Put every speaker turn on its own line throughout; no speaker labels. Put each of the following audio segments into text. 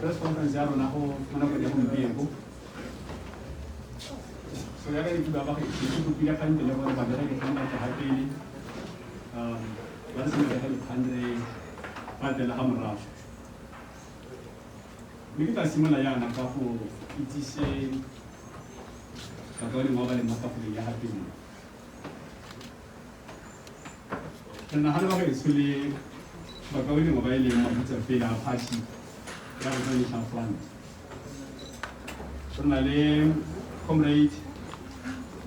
press conference ya rona go mona go gompieno so ya ke ba ba ke go pila ka ntse le gore ba dira ke tsena ka hapele ba se me ka le phandre ba tela ha morao mme ke tla simola yana ka go itsise ka go le mo ba le makapole ya hapele na hana ba ke tsule ba ka le mo ba ile mo tsa pele a party ya Botswana National Front. Re na le comrade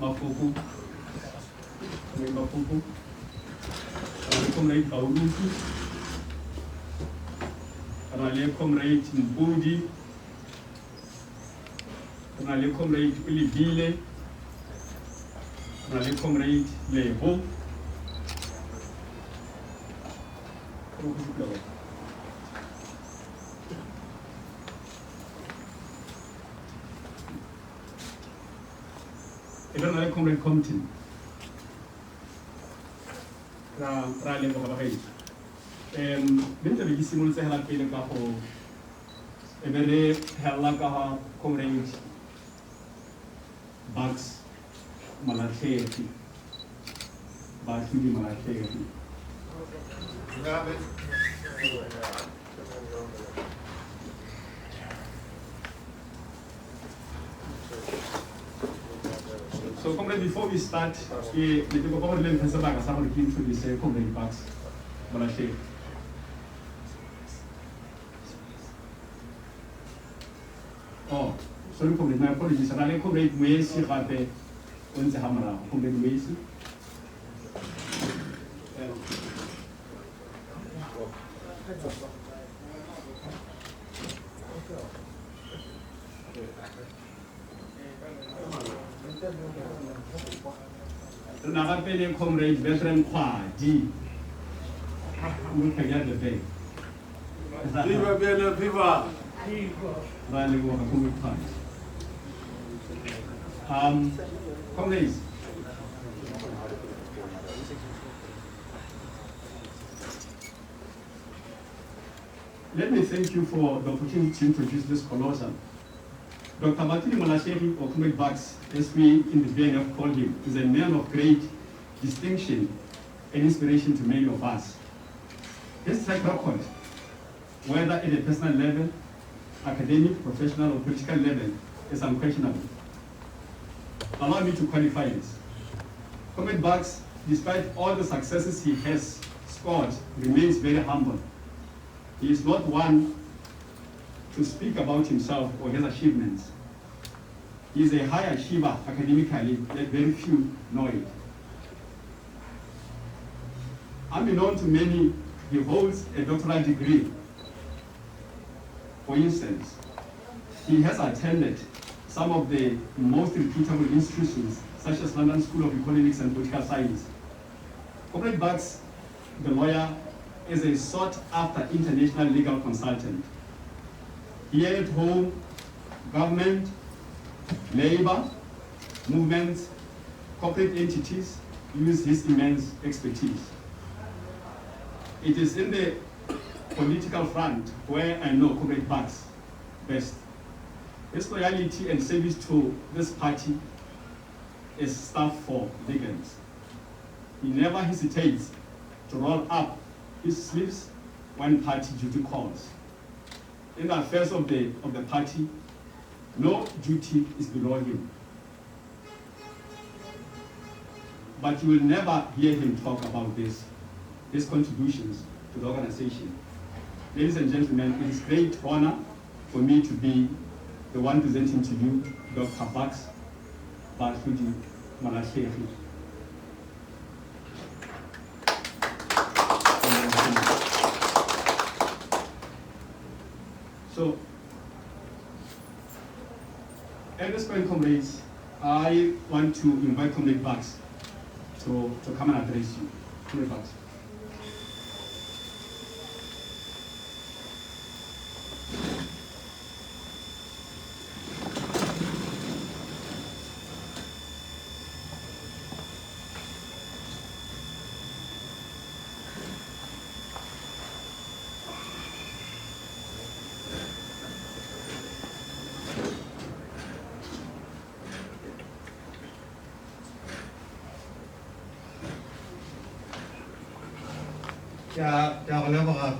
Mafuku, re na le comrade Bauluki, re na le comrade Mpudi, re na le comrade Ulibile, re na le comrade Lebo. I don't know comrade Compton. Rale go ba gae. Bente be simol se hela pele ka go ebere hela ka comrade Bucs Malathegi. Baatlhodi Molathegi. So, comrade, before we start, the comrade has a bag of someone to introduce comrade Bucs Molathegi. Oh, sorry, comrade, my apologies. I like comrade Mwesi Rape on the Hamara. Comrade Mwesi. Re na gape comrade veteran 𝐁𝐎𝐒 𝐏𝐑𝐄𝐒 o kenya the bank
Viva Bella, viva!
ba le go ga comrade comrades, let me thank you for the opportunity to introduce this colossal. Dr. Baatlhodi Molathegi, or comrade Bucs, as we in the BNF call him, is a man of great distinction and inspiration to many of us. His track record, whether at a personal level, academic, professional, or political level, is unquestionable. Allow me to qualify this. Comrade Bucs, despite all the successes he has scored, remains very humble. He is not one to speak about himself or his achievements. He is a high achiever academically, yet very few know it. Unbeknown to many, he holds a doctoral degree. For instance, he has attended some of the most reputable institutions, such as London School of Economics and Political Science. Comrade Bucs, the lawyer, is a sought-after international legal consultant. Here at home, government, labor, movements, corporate entities use his immense expertise. It is in the political front where I know Comrade Bucs best. His loyalty and service to this party is stuff for decades. He never hesitates to roll up his sleeves when party duty calls. In the affairs of the party, no duty is below him. But you will never hear him talk about his contributions to the organization. Ladies and gentlemen, it is great honor for me to be the one presenting to you Dr. Bucs Baatlhodi Molathegi. So, at this point, comrades, I want to invite Comrade Bucs to come and address you. Comrade Bucs.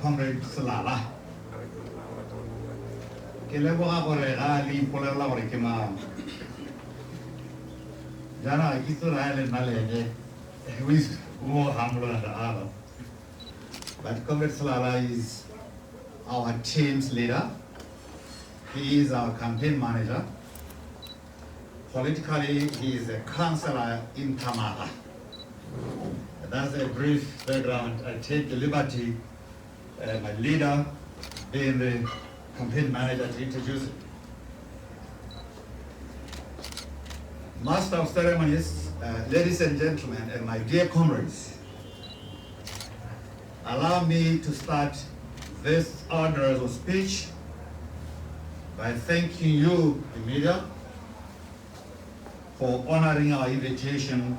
Comrade Salala. Keleboga gore ga le ipolela gore ke mang. Jana ke tsona le nalege. Wis mo hamlo na aba. But Comrade Salala is our team's leader. He is our campaign manager. Politically, he is a councillor in Tamara. That's a brief background. I take the liberty, my leader being the campaign manager, to introduce it. Master of ceremonies, ladies and gentlemen, and my dear comrades, allow me to start this honorable speech by thanking you, the media, for honoring our invitation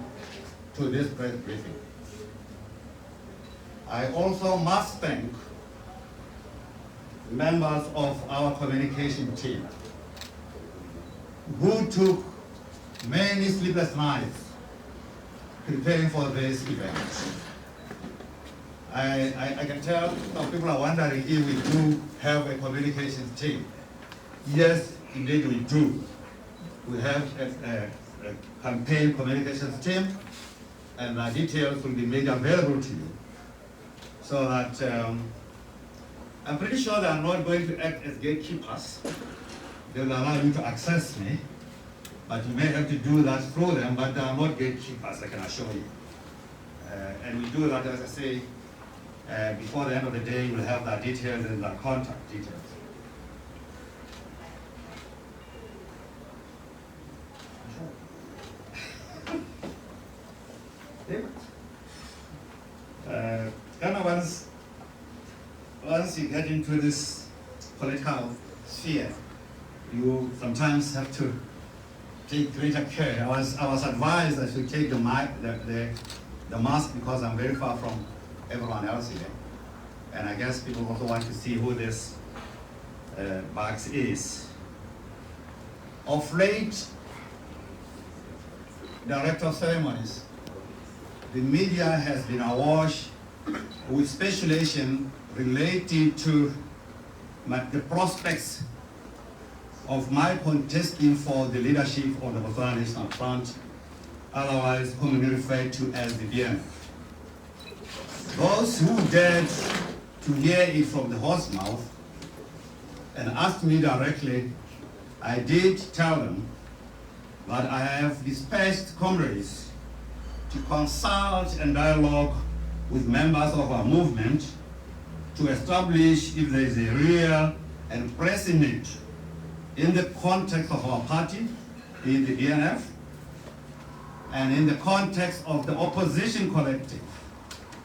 to this press briefing. I also must thank members of our communication team who took many sleepless nights preparing for this event. I can tell some people are wondering if we do have a communications team. Yes, indeed we do. We have a campaign communications team, and the details will be made available to you. So that I'm pretty sure they are not going to act as gatekeepers. They will allow you to access me, but you may have to do that through them, but they are not gatekeepers, I can assure you. And we do that, as I say, before the end of the day, you will have their details and their contact details. Once you get into this political sphere, you sometimes have to take greater care. I was advised I should take the mask because I'm very far from everyone else here. And I guess people also want to see who this Bucs is. Of late, Director of Ceremonies, the media has been awash with speculation related to the prospects of my contesting for the leadership of the Botswana National Front, otherwise commonly referred to as the BNF. Those who dared to hear it from the horse's mouth and asked me directly, I did tell them that I have dispatched comrades to consult and dialogue with members of our movement to establish if there is a real and pressing need in the context of our party, in the BNF, and in the context of the opposition collective.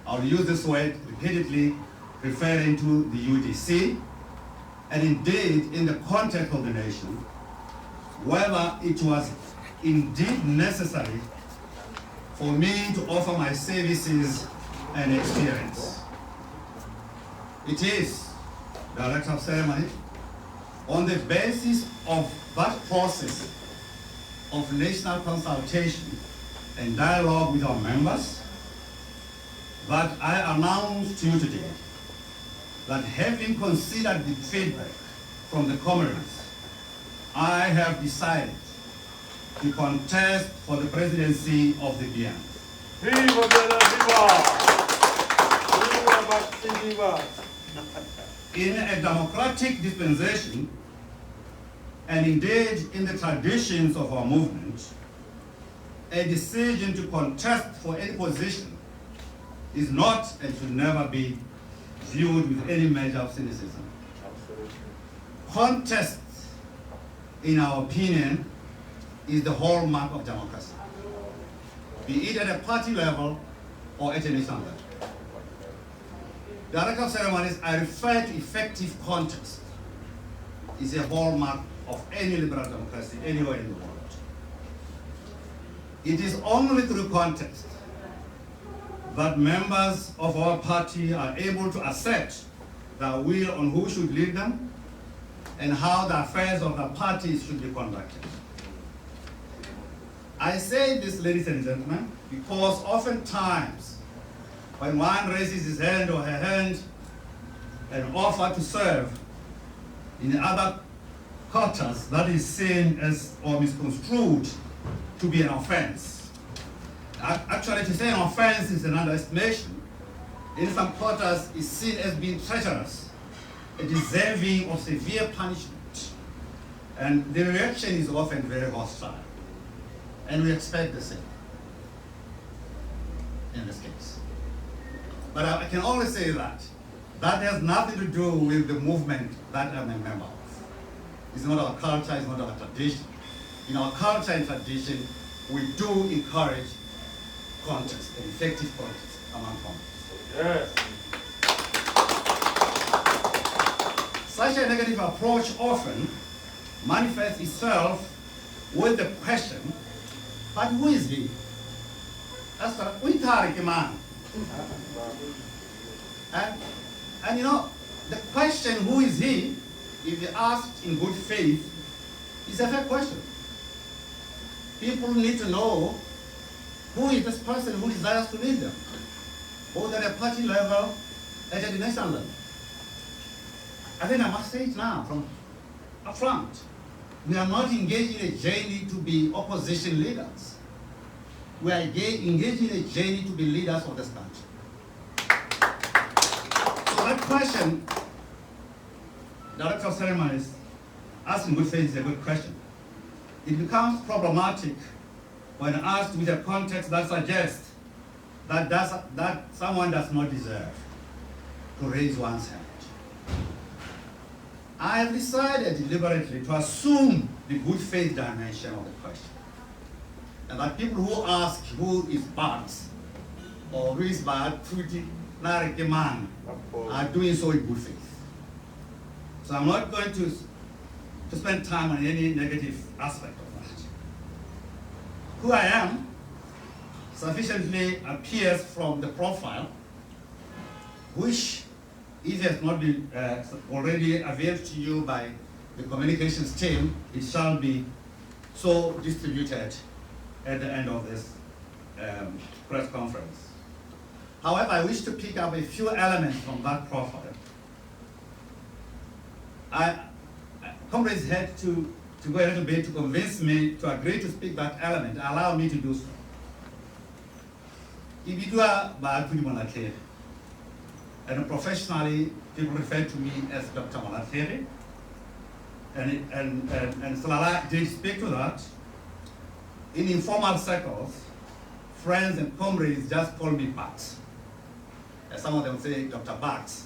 I'll use this word repeatedly, referring to the UDC, and indeed in the context of the nation, whether it was indeed necessary for me to offer my services and experience. It is, Director of Ceremony, on the basis of that process of national consultation and dialogue with our members that I announce to you today that having considered the feedback from the comrades, I have decided to contest for the presidency of the BNF.
Viva Bela, viva! Viva, viva!
In a democratic dispensation, and indeed in the traditions of our movement, a decision to contest for any position is not and should never be viewed with any measure of cynicism. Contest, in our opinion, is the hallmark of democracy, be it at a party level or at a national level. Director of Ceremonies, I refer to effective contest is a hallmark of any liberal democracy anywhere in the world. It is only through contest that members of our party are able to assert their will on who should lead them and how the affairs of the parties should be conducted. I say this, ladies and gentlemen, because oftentimes when one raises his hand or her hand and offer to serve in other quarters, that is seen as or misconstrued to be an offense. Actually, to say an offense is an underestimation. In some quarters, is seen as being treacherous, deserving of severe punishment. And the reaction is often very hostile. And we expect the same in this case. But I can only say that that has nothing to do with the movement that I'm a member of. It's not our culture, it's not our tradition. In our culture and tradition, we do encourage contest, and effective contest among comrades.
Yes.
Such a negative approach often manifests itself with the question, but who is he? That's what we 𝐿𝐒 man. And you know, the question, who is he, if you asked in good faith, is a fair question. People need to know who is this person who desires to lead them, both at a party level and at the national level. I think I must say it now from up front. We are not engaged in a journey to be opposition leaders. We are engaged in a journey to be leaders of this country. So that question, Director of Ceremonies, asked in good faith is a good question. It becomes problematic when asked with a context that suggests that someone does not deserve to raise one's hand. I have decided deliberately to assume the good faith dimension of the question. And that people who ask who is Bucs or who is Baatlhodi Molathegi are doing so in good faith. So I'm not going to spend time on any negative aspect of that. Who I am sufficiently appears from the profile, which, if it has not been already availed to you by the communications team, it shall be so distributed at the end of this press conference. However, I wish to pick up a few elements from that profile. Comrades had to go a little bit to convince me to agree to speak that element, allow me to do so. Ibidua Baatlhodi Molathegi, and professionally, people refer to me as Dr. Molathegi. and Slala did speak to that. In informal circles, friends and comrades just call me Bucs. As some of them say, Dr. Bucs.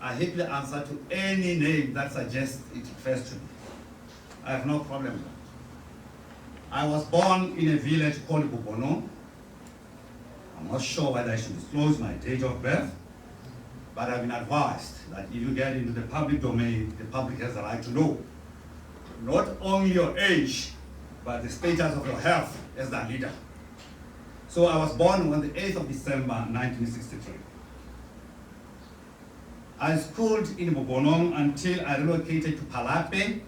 I happily answer to any name that suggests it refers to me. I have no problem with that. I was born in a village called Bubono. I'm not sure whether I should disclose my date of birth, but I've been advised that if you get into the public domain, the public has the right to know not only your age, but the status of your health as the leader. So I was born on the 8th of December, 1963. I schooled in Bubono until I relocated to Palape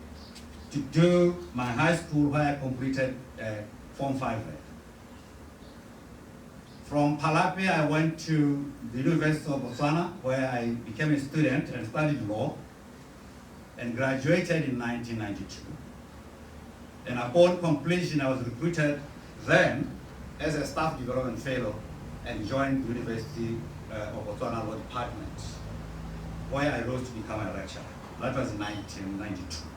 to do my high school where I completed Form 5 there. From Palape, I went to the University of Botswana, where I became a student and studied law, and graduated in 1992. And upon completion, I was recruited then as a staff development fellow and joined the University of Botswana Law Department, where I rose to become a lecturer. That was in 1992.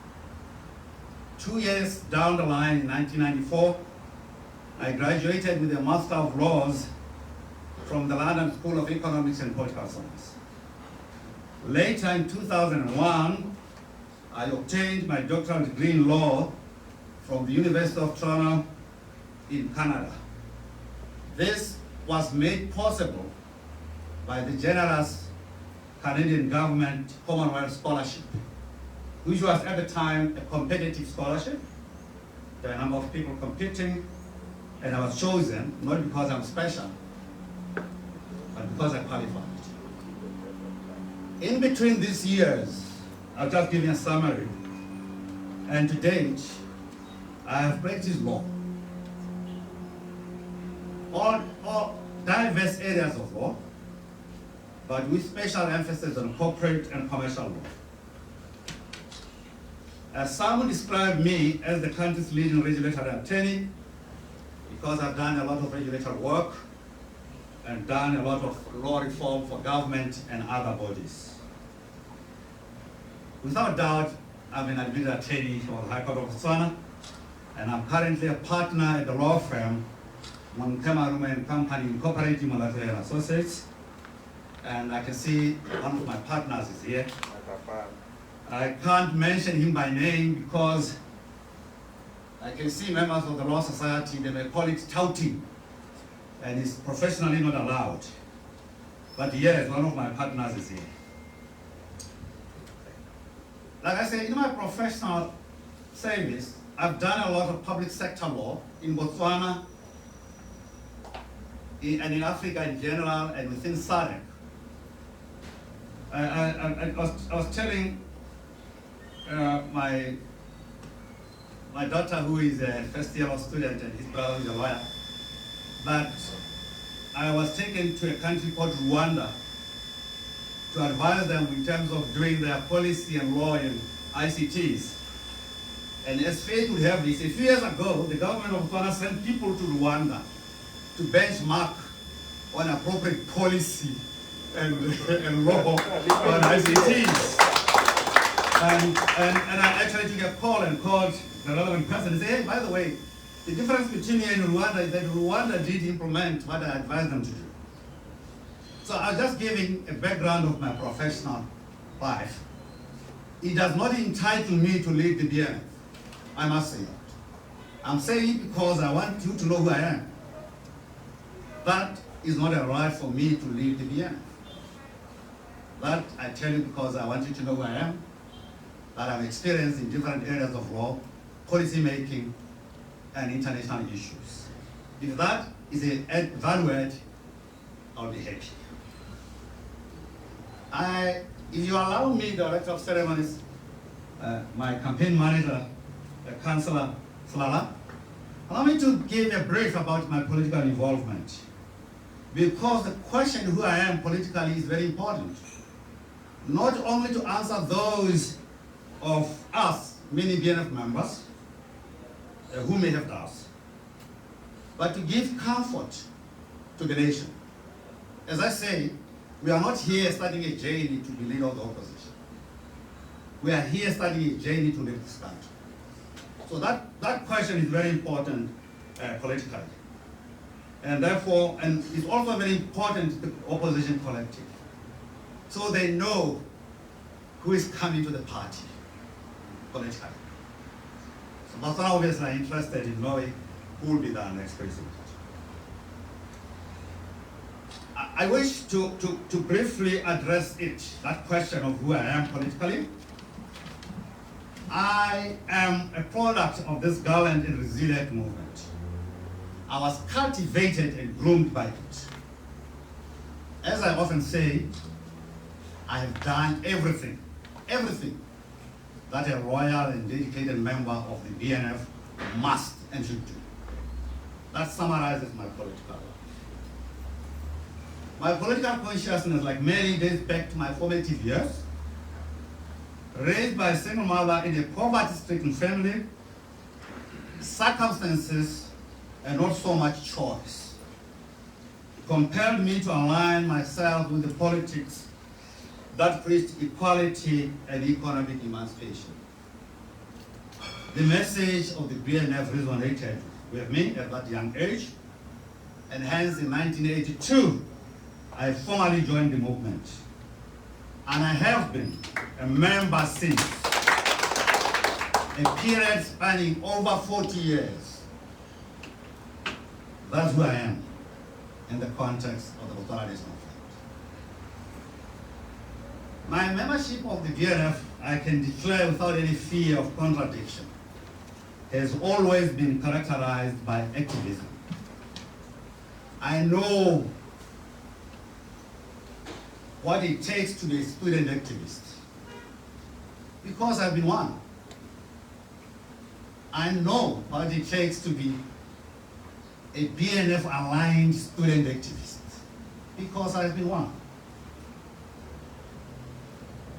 2 years down the line, in 1994, I graduated with a Master of Laws from the London School of Economics and Political Science. Later in 2001, I obtained my doctoral degree in law from the University of Toronto in Canada. This was made possible by the generous Canadian government Commonwealth Scholarship, which was at the time a competitive scholarship. There were a number of people competing, and I was chosen, not because I'm special, but because I qualified. In between these years, I'll just give you a summary, and to date, I have practiced law. All diverse areas of law, but with special emphasis on corporate and commercial law. Some describe me as the country's leading regulatory attorney because I've done a lot of regulatory work and done a lot of law reform for government and other bodies. Without doubt, I'm an admitted attorney for the High Court of Botswana, and I'm currently a partner at the law firm Monthe Marumo and Company Incorporated Molathegi and Associates. And I can see one of my partners is here. I can't mention him by name because I can see members of the Law Society, they may call it touting, and it's professionally not allowed. But yes, one of my partners is here. Like I said, in my professional service, I've done a lot of public sector law in Botswana and in Africa in general and within SADC. I was telling my daughter, who is a first-year law student, and his brother is a lawyer, that I was taken to a country called Rwanda to advise them in terms of doing their policy and law and ICTs. And as fate would have this, a few years ago, the government of Botswana sent people to Rwanda to benchmark on appropriate policy and law on ICTs. And I actually took a call and called the relevant person and said, hey, by the way, the difference between you and Rwanda is that Rwanda did implement what I advised them to do. So I'm just giving a background of my professional life. It does not entitle me to lead the BNF. I must say that. I'm saying it because I want you to know who I am. That is not a right for me to lead the BNF. That I tell you because I want you to know who I am, that I'm experienced in different areas of law, policy making, and international issues. If that is a value add, I'll be happy. If you allow me, the Director of Ceremonies, my campaign manager, Councillor Slala, allow me to give a brief about my political involvement. Because the question who I am politically is very important. Not only to answer those of us, many BNF members, who may have doubts, but to give comfort to the nation. As I say, we are not here starting a journey to be leader of the opposition. We are here studying a journey to live this country. So that question is very important politically. And therefore, and it's also very important to the opposition collective. So they know who is coming to the party politically. So Botswana obviously are interested in knowing who will be the next president. I wish to briefly address that question of who I am politically. I am a product of this gallant and resilient movement. I was cultivated and groomed by it. As I often say, I have done everything that a loyal and dedicated member of the BNF must and should do. That summarizes my political life. My political consciousness, like many, dates back to my formative years. Raised by a single mother in a poverty-stricken family, circumstances and not so much choice compelled me to align myself with the politics that preached equality and economic emancipation. The message of the BNF resonated with me at that young age, and hence in 1982, I formally joined the movement. And I have been a member since, a period spanning over 40 years. That's who I am in the context of the Botswana National Front. My membership of the BNF, I can declare without any fear of contradiction, has always been characterized by activism. I know what it takes to be a student activist, because I've been one. I know what it takes to be a BNF-aligned student activist, because I've been one.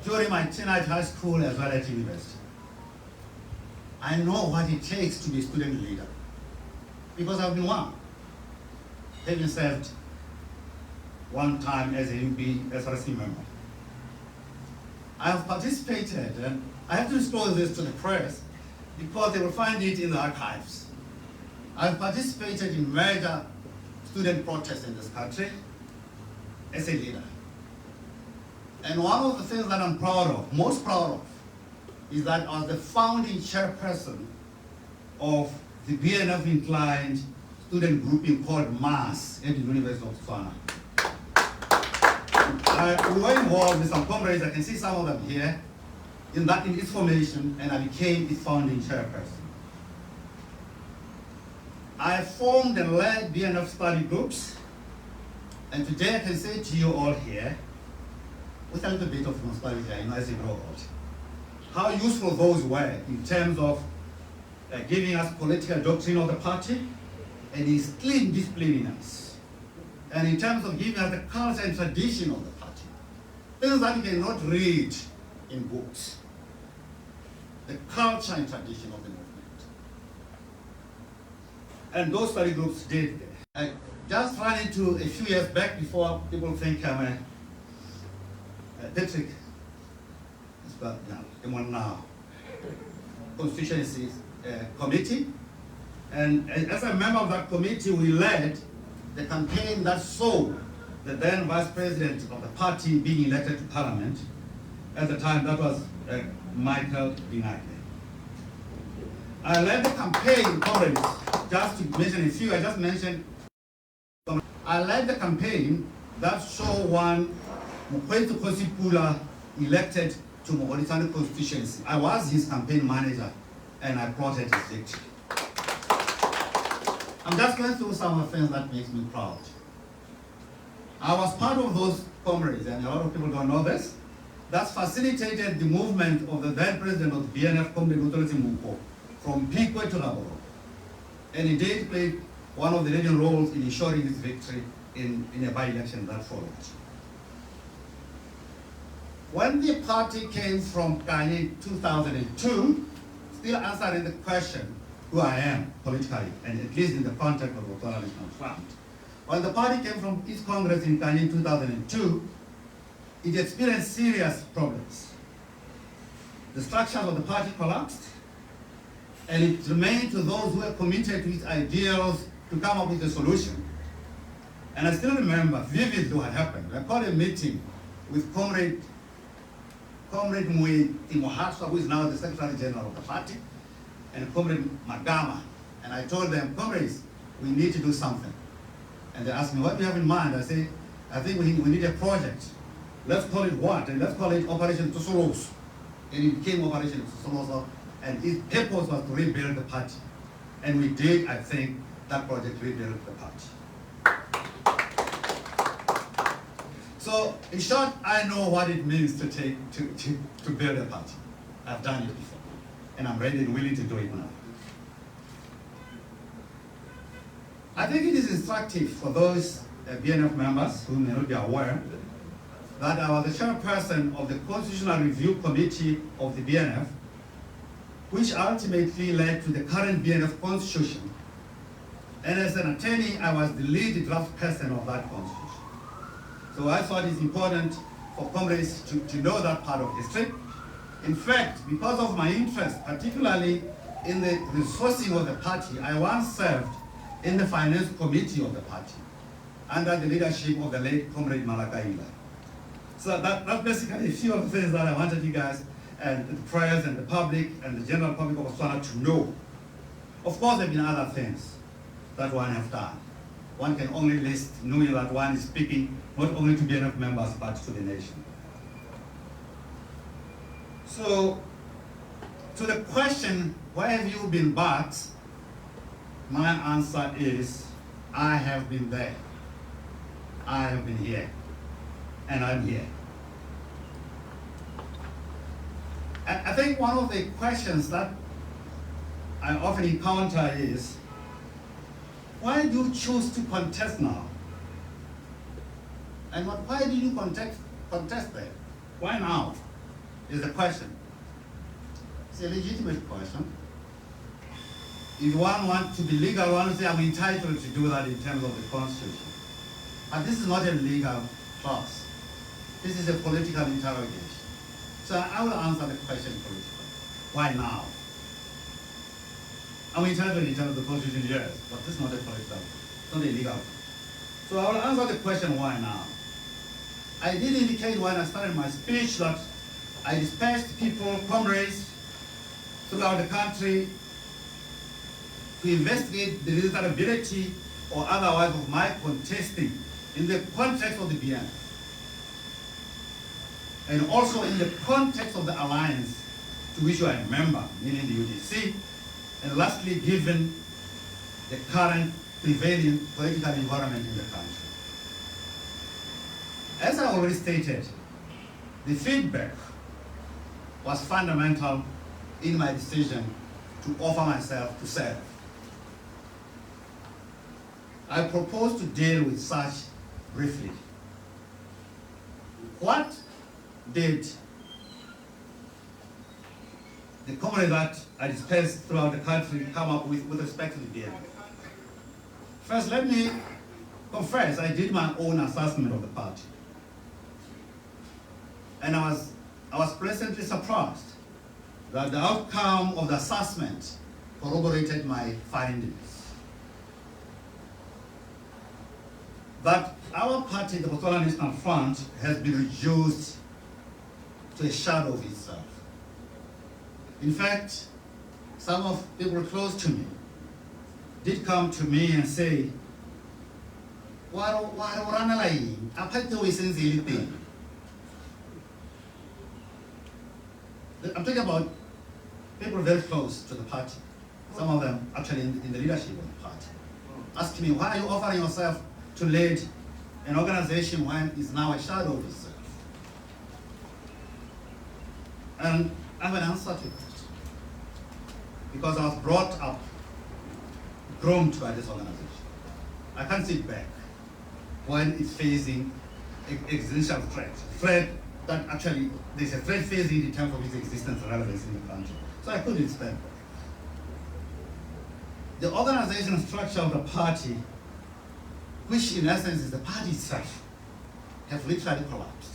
During my tenure at high school as well as university, I know what it takes to be a student leader, because I've been one, having served one time as a UB SRC member. I have participated, and I have to disclose this to the press because they will find it in the archives. I have participated in major student protests in this country as a leader. And one of the things that I'm proud of, most proud of, is that I was the founding chairperson of the BNF-inclined student grouping called MAS at the University of Botswana. We were involved with some comrades, I can see some of them here, in its formation, and I became its founding chairperson. I formed and led BNF study groups, and today I can say to you all here, with a little bit of nostalgia, as you grow old, how useful those were in terms of giving us political doctrine of the party and instilling discipline in us, and in terms of giving us the culture and tradition of the party, things that you cannot read in books, the culture and tradition of the movement. And those study groups did. I just ran into a few years back before people think I'm a Patrick. I'm on now. Constituency committee. And as a member of that committee, we led the campaign that saw the then vice president of the party being elected to parliament. At the time, that was Michael Binaghe. I led the campaign, comrades, just to mention a few, I just mentioned. I led the campaign that saw one Monthe Marumo elected to Moholisani constituency. I was his campaign manager, and I plotted his victory. I'm just going through some of the things that makes me proud. I was part of those comrades, and a lot of people don't know this, that facilitated the movement of the then president of the BNF, Comrade Mutolisi from Pikwe to Laboro. And he did play one of the leading roles in ensuring his victory in a by-election that followed. When the party came from 𝐁𝐎𝐒 in 2002, still answering the question who I am politically, and at least in the context of the Botswana National Front. When the party came from its Congress in 𝐁𝐎�e in 2002, it experienced serious problems. the structure of the party collapsed, and it remained to those who were committed to its ideals to come up with a solution. And I still remember vividly what happened. I called a meeting with Comrade Monthe Marumo, who is now the Secretary General of the party, and Comrade Magama. And I told them, comrades, we need to do something. And they asked me, what do you have in mind? I said, I think we need a project. Let's call it what? And let's call it Operation Tsosoloso. And it became Operation Tsosoloso, and its purpose was to rebuild the party. And we did, I think, that project rebuilt the party. So, in short, I know what it means to build a party. I've done it before, and I'm ready and willing to do it now. I think it is instructive for those BNF members who may not be aware that I was the chairperson of the Constitutional Review Committee of the BNF, which ultimately led to the current BNF Constitution. And as an attorney, I was the lead draft person of that Constitution. So I thought it's important for comrades to know that part of history. In fact, because of my interest, particularly in the resourcing of the party, I once served in the finance committee of the party under the leadership of the late Comrade Malakaila. So that's basically a few of the things that I wanted you guys and the press and the public and the general public of Botswana to know. Of course, there have been other things that one has done. One can only list knowing that one is speaking not only to BNF members but to the nation. So, to the question, where have you been but? My answer is, I have been there. I have been here. And I'm here. I think one of the questions that I often encounter is, why do you choose to contest now? And why did you contest there? Why now? Is the question. It's a legitimate question. If one wants to be legal, one will say, I'm entitled to do that in terms of the Constitution. But this is not a legal clause. This is a political interrogation. So I will answer the question politically. Why now? I'm entitled in terms of the Constitution, yes, but this is not a political, it's not a legal. So I will answer the question, why now? I did indicate when I started my speech that I dispatched people, comrades, throughout the country to investigate the desirability or otherwise of my contesting in the context of the BNF, and also in the context of the alliance to which you are a member, meaning the UDC, and lastly, given the current prevailing political environment in the country. As I already stated, the feedback was fundamental in my decision to offer myself to serve. I propose to deal with such briefly. What did the comrades that I dispersed throughout the country come up with respect to the BNF? First, let me confess, I did my own assessment of the party. And I was pleasantly surprised that the outcome of the assessment corroborated my findings. That our party, the Botswana National Front, has been reduced to a shadow of itself. In fact, some of people close to me did come to me and say, I'm talking about people very close to the party, some of them actually in the leadership of the party, asking me, why are you offering yourself to lead an organization when it's now a shadow of itself? And I have an answer to that. Because I was brought up, groomed by this organization. I can't sit back when it's facing existential threat that actually there's a threat facing in terms of its existence and relevance in the country. So I couldn't stand back. The organizational structure of the party, which in essence is the party itself, has literally collapsed.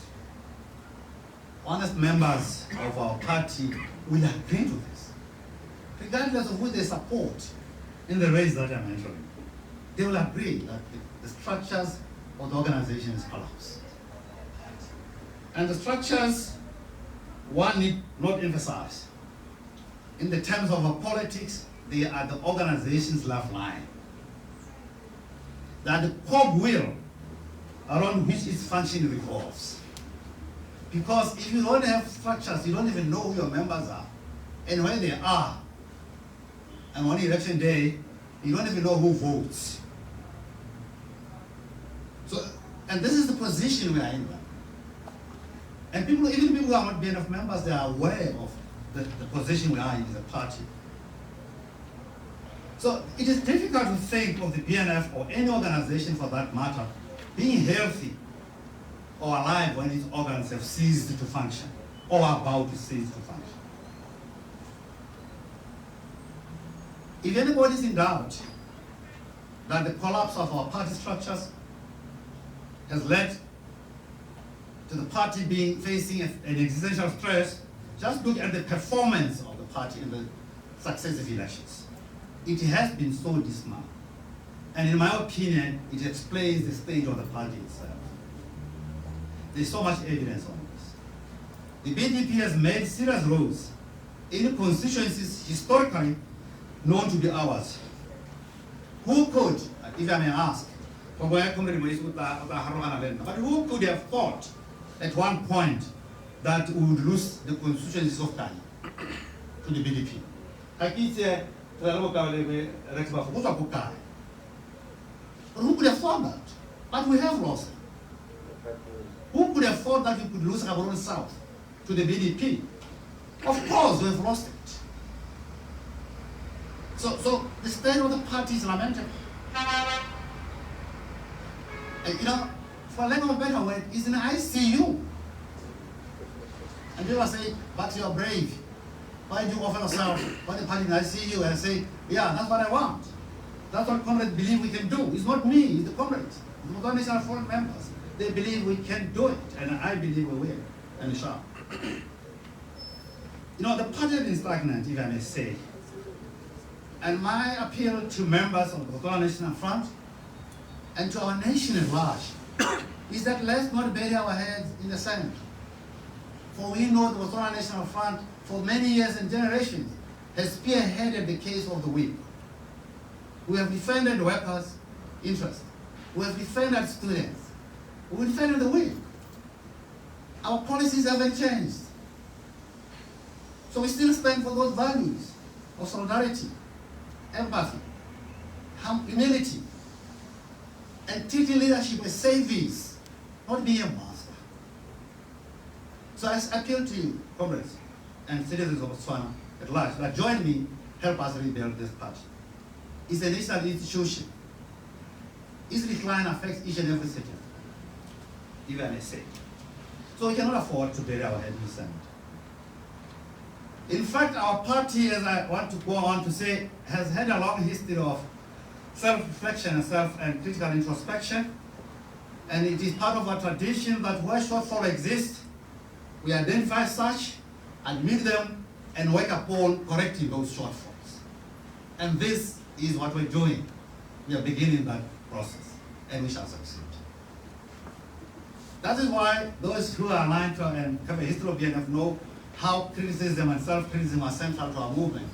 honest members of our party will agree to this, regardless of who they support in the race that I mentioned. They will agree that the structures of the organization is collapsed. And the structures, one need not emphasize. In the terms of our politics, they are the organization's lifeline. They are the cogwheel around which its function revolves. Because if you don't have structures, you don't even know who your members are and where they are. And on election day, you don't even know who votes. So, and this is the position we are in. And people, even people who are not BNF members, they are aware of the position we are in as a party. So it is difficult to think of the BNF or any organization for that matter being healthy or alive when its organs have ceased to function or are about to cease to function. If anybody is in doubt that the collapse of our party structures has led to the party facing an existential stress, just look at the performance of the party in the successive elections. It has been so dismal. And in my opinion, it explains the state of the party itself. There's so much evidence on this. The BDP has made serious roads in constituencies historically known to be ours. Who could, if I may ask, but who could have thought at one point that we would lose the constituencies of Kali to the BDP? But who could have thought that? But we have lost it. Who could have thought that we could lose Gaborone South to the BDP? Of course, we have lost it. So the state of the party is lamentable. And, for lack of a better word, it's an ICU. And people say, but you're brave. Why do you offer yourself? Why the party in ICU? And I say, yeah, that's what I want. That's what comrades believe we can do. It's not me, it's the comrades. The Botswana National Front members. They believe we can do it, and I believe we will, and we shall. The party has been stagnant, if I may say. And my appeal to members of the Botswana National Front and to our nation at large is that let's not bury our heads in the sand. For we know the Botswana National Front for many years and generations has spearheaded the case of the weak. We have defended workers' interests. We have defended students. We defended the weak. Our policies haven't changed. So we still stand for those values of solidarity, empathy, humility, and treating leadership as savings, not being a master. So I appeal to you, comrades and citizens of Botswana at large, that join me, help us rebuild this party. It's a national institution. Its decline affects each and every citizen, if I may say. So we cannot afford to bury our head in the sand. In fact, our party, as I want to go on to say, has had a long history of self-reflection and critical introspection. And it is part of our tradition that where shortfall exists, we identify such, admit them, and work upon correcting those shortfalls. And this is what we're doing. We are beginning that process, and we shall succeed. That is why those who are aligned to and have a history of BNF know how criticism and self-criticism are central to our movement.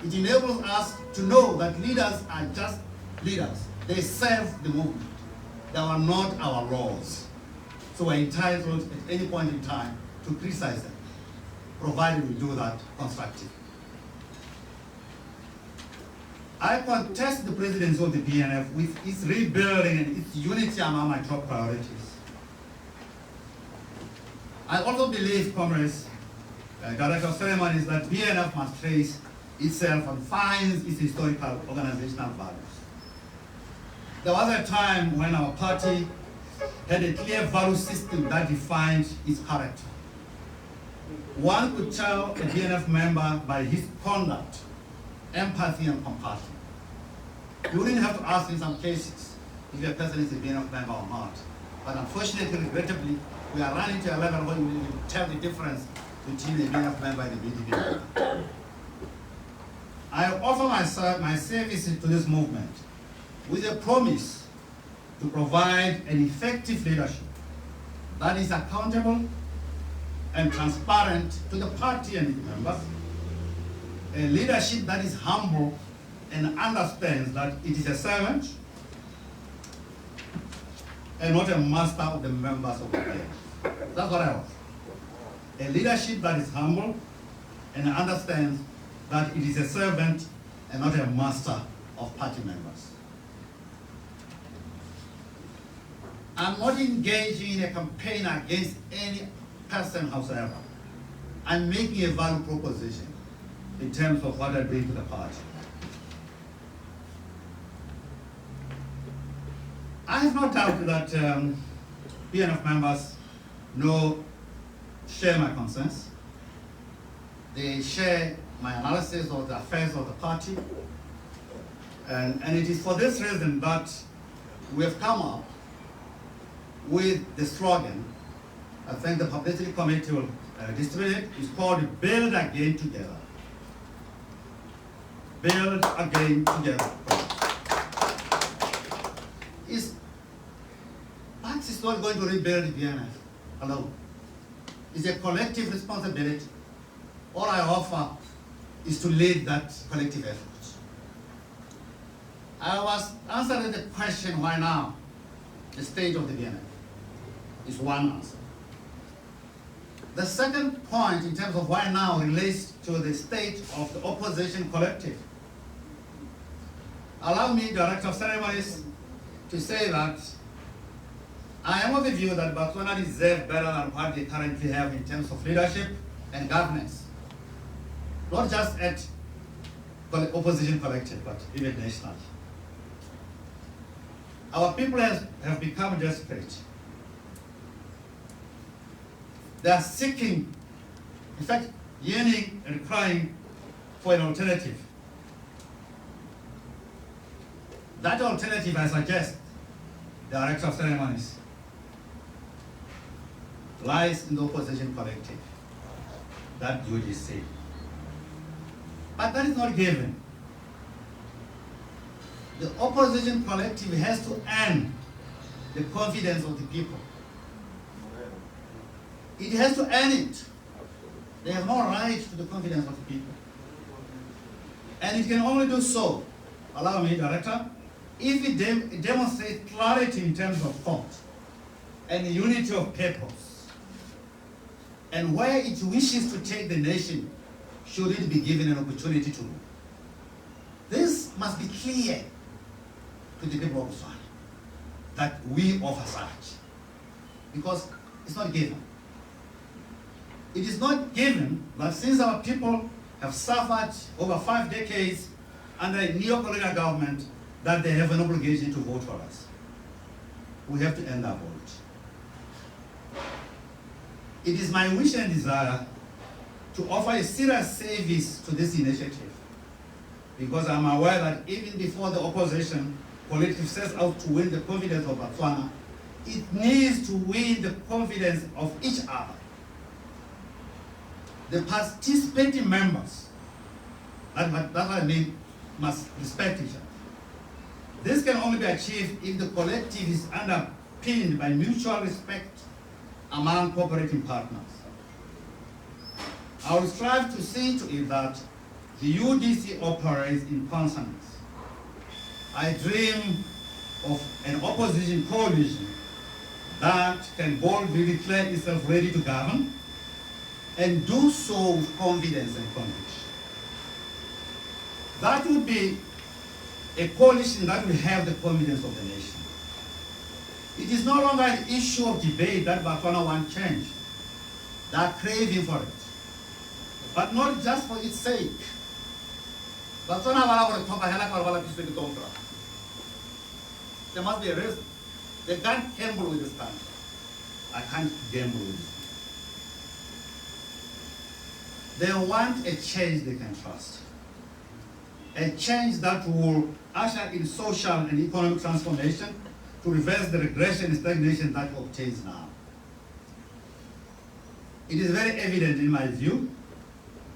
It enables us to know that leaders are just leaders. They serve the movement. They are not our laws. So we're entitled at any point in time to criticize them, provided we do that constructively. I contest the presidency of the BNF with its rebuilding and its unity among my top priorities. I also believe, comrades, Director of Ceremonies, that BNF must trace itself and find its historical organizational values. There was a time when our party had a clear value system that defined its character. One could tell a BNF member by his conduct, empathy and compassion. You wouldn't have to ask in some cases if a person is a BNF member or not. But unfortunately, regrettably, we are running to a level where we will tell the difference between the BNF member and the BDP member. I offer my services to this movement with a promise to provide an effective leadership that is accountable and transparent to the party and its members, a leadership that is humble and understands that it is a servant and not a master of the members of the party. That's what I want. A leadership that is humble and understands that it is a servant and not a master of party members. I'm not engaging in a campaign against any person howsoever. I'm making a value proposition in terms of what I bring to the party. I have no doubt that BNF members share my concerns. They share my analysis of the affairs of the party. And it is for this reason that we have come up with the slogan. I think the publicity committee will distribute it. It's called Build Again Together. Build Again Together. Bucs is not going to rebuild BNF alone. It's a collective responsibility. All I offer is to lead that collective effort. I was answering the question, why now? The state of the BNF is one answer. The second point in terms of why now relates to the state of the opposition collective. Allow me, Director of Ceremonies, to say that I am of the view that Botswana deserves better than what they currently have in terms of leadership and governance. Not just at opposition collective, but even nationally. Our people have become desperate. They are seeking, in fact, yearning and crying for an alternative. That alternative, I suggest, Director of Ceremonies, lies in the opposition collective. That you just say. But that is not given. The opposition collective has to earn the confidence of the people. It has to earn it. They have no right to the confidence of the people. And it can only do so, allow me, Director, if it demonstrates clarity in terms of thought and unity of purpose, and where it wishes to take the nation, should it be given an opportunity to. This must be clear to the people of Botswana, that we offer such, because it's not given. It is not given that since our people have suffered over 5 decades under a neo-colonial government, that they have an obligation to vote for us. We have to end our vote. It is my wish and desire to offer a serious service to this initiative, because I'm aware that even before the opposition collective sets out to win the confidence of Botswana, it needs to win the confidence of each other. The participating members, that's what I mean, must respect each other. This can only be achieved if the collective is underpinned by mutual respect among cooperating partners. I will strive to see to it that the UDC operates in consonance. I dream of an opposition coalition that can boldly declare itself ready to govern and do so with confidence and conviction. That would be a coalition that will have the confidence of the nation. It is no longer an issue of debate that Botswana wants change. They are craving for it. But not just for its sake. Botswana there must be a reason. They can't gamble with this country. I can't gamble with this. They want a change they can trust. A change that will usher in social and economic transformation to reverse the regression and stagnation that obtains now. it is very evident in my view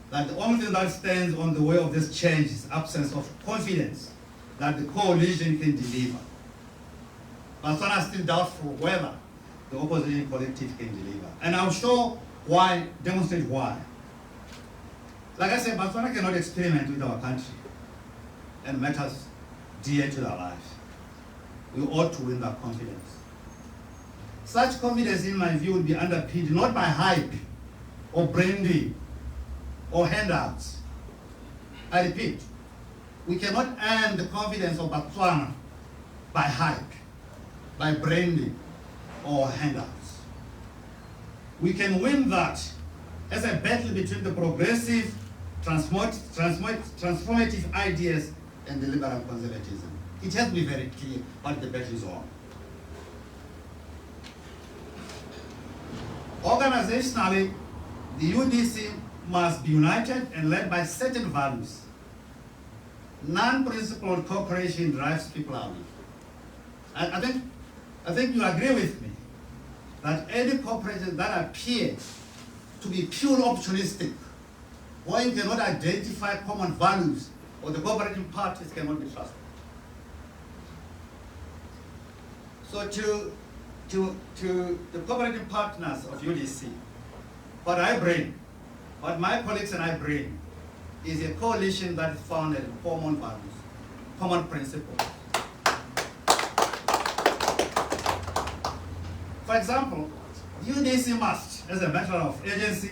that the only thing that stands on the way of this change is absence of confidence that the coalition can deliver. Botswana is still doubtful whether the opposition collective can deliver. And I'll show why, demonstrate why. Like I said, Botswana cannot experiment with our country and matters dear to their lives. We ought to win that confidence. Such confidence, in my view, will be underpinned not by hype or branding or handouts. I repeat, we cannot earn the confidence of Botswana by hype, by branding or handouts. We can win that as a battle between the progressive, transformative ideas and the liberal conservatism. It has to be very clear what the battle is on. Organizationally, the UDC must be united and led by certain values. Non-principled cooperation drives people away. I think you agree with me that any cooperation that appears to be pure opportunistic, where you cannot identify common values, or the cooperating parties cannot be trusted. So to the cooperating partners of UDC, what my colleagues and I bring, is a coalition that is founded on common values, common principles. For example, UDC must, as a matter of agency,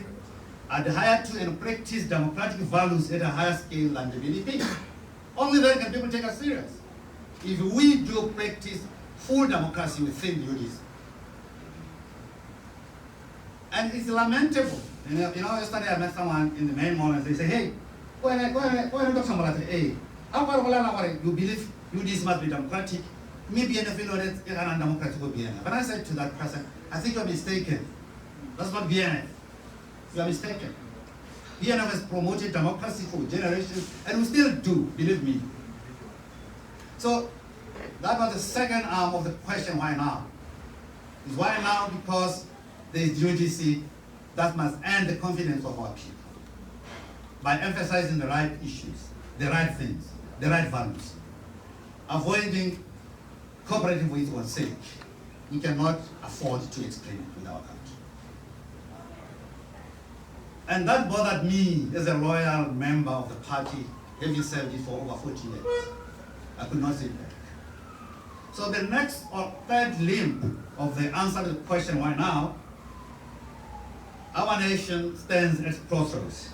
adhere to and practice democratic values at a higher scale than the BDP. Only then can people take us serious. If we do practice full democracy within the UDC. And it's lamentable. You know, yesterday I met someone in the main mall and they say, hey, why don't you talk about it? Hey, you believe UDC must be democratic? Maybe in a field where it's democratic. But I said to that person, I think you're mistaken. That's not BNF. You are mistaken. BNF has promoted democracy for generations, and we still do, believe me. So that was the second arm of the question, why now? Is why now because there is UDC that must earn the confidence of our people by emphasizing the right issues, the right things, the right values, avoiding cooperative for its own sake. We cannot afford to explain it with our country. And that bothered me as a loyal member of the party, having served it for over 40 years. I could not sit back. So the next or third limb of the answer to the question, why now? Our nation stands at crossroads.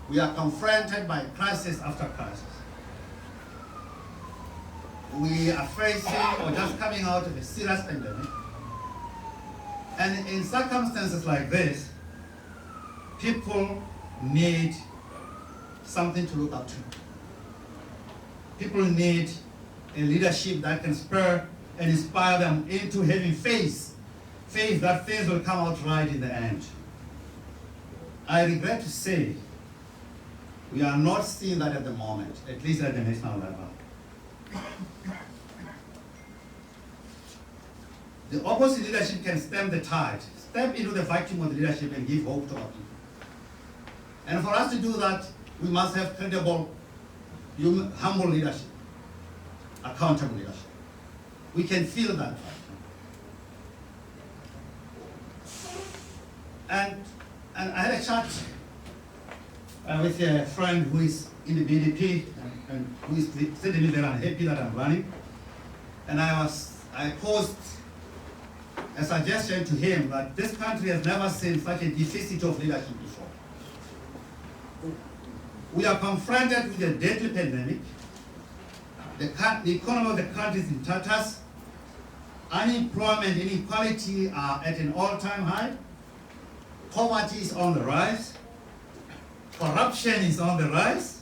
We are confronted by crisis after crisis. We are facing or just coming out of a serious pandemic. And in circumstances like this, people need something to look up to. People need a leadership that can spur and inspire them into having faith that things will come out right in the end. I regret to say, we are not seeing that at the moment, at least at the national level. The opposite leadership can stem the tide, step into the vacuum of leadership and give hope to our people. And for us to do that, we must have credible, humble leadership, accountable leadership. We can feel that. And I had a chat with a friend who is in the BDP and who is certainly very unhappy that I'm running. And I posed a suggestion to him that this country has never seen such a deficit of leadership before. We are confronted with a deadly pandemic. The economy of the country is in tatters. Unemployment and inequality are at an all-time high. Poverty is on the rise. Corruption is on the rise.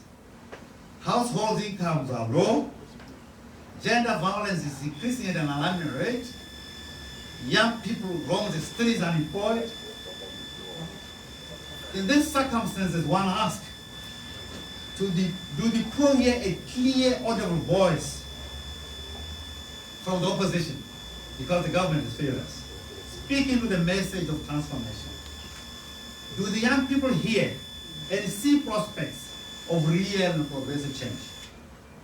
Household incomes are low. Gender violence is increasing at an alarming rate. Young people roam the streets unemployed. In these circumstances, one asks, do the poor hear a clear, audible voice from the opposition? Because the government is fearless, speaking to the message of transformation. Do the young people hear and see prospects of real and progressive change?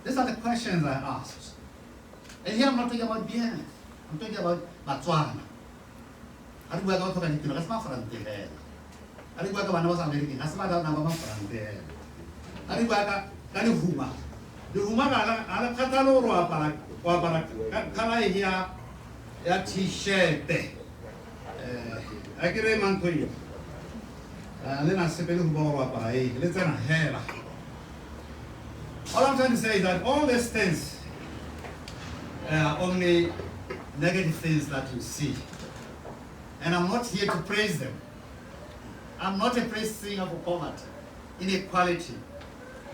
These are the questions I asked. And here I'm not talking about BNF. I'm talking about Botswana. I think we're going to talk about that's not from there. I think we're going to American. That's not from there. I think we're going to Huma. The Huma are a catalog or a here a t-shirt. I get a man to you. And then I said, let's hair. All I'm trying to say is that all these things are only negative things that you see. And I'm not here to praise them. I'm not a praise singer for poverty, inequality,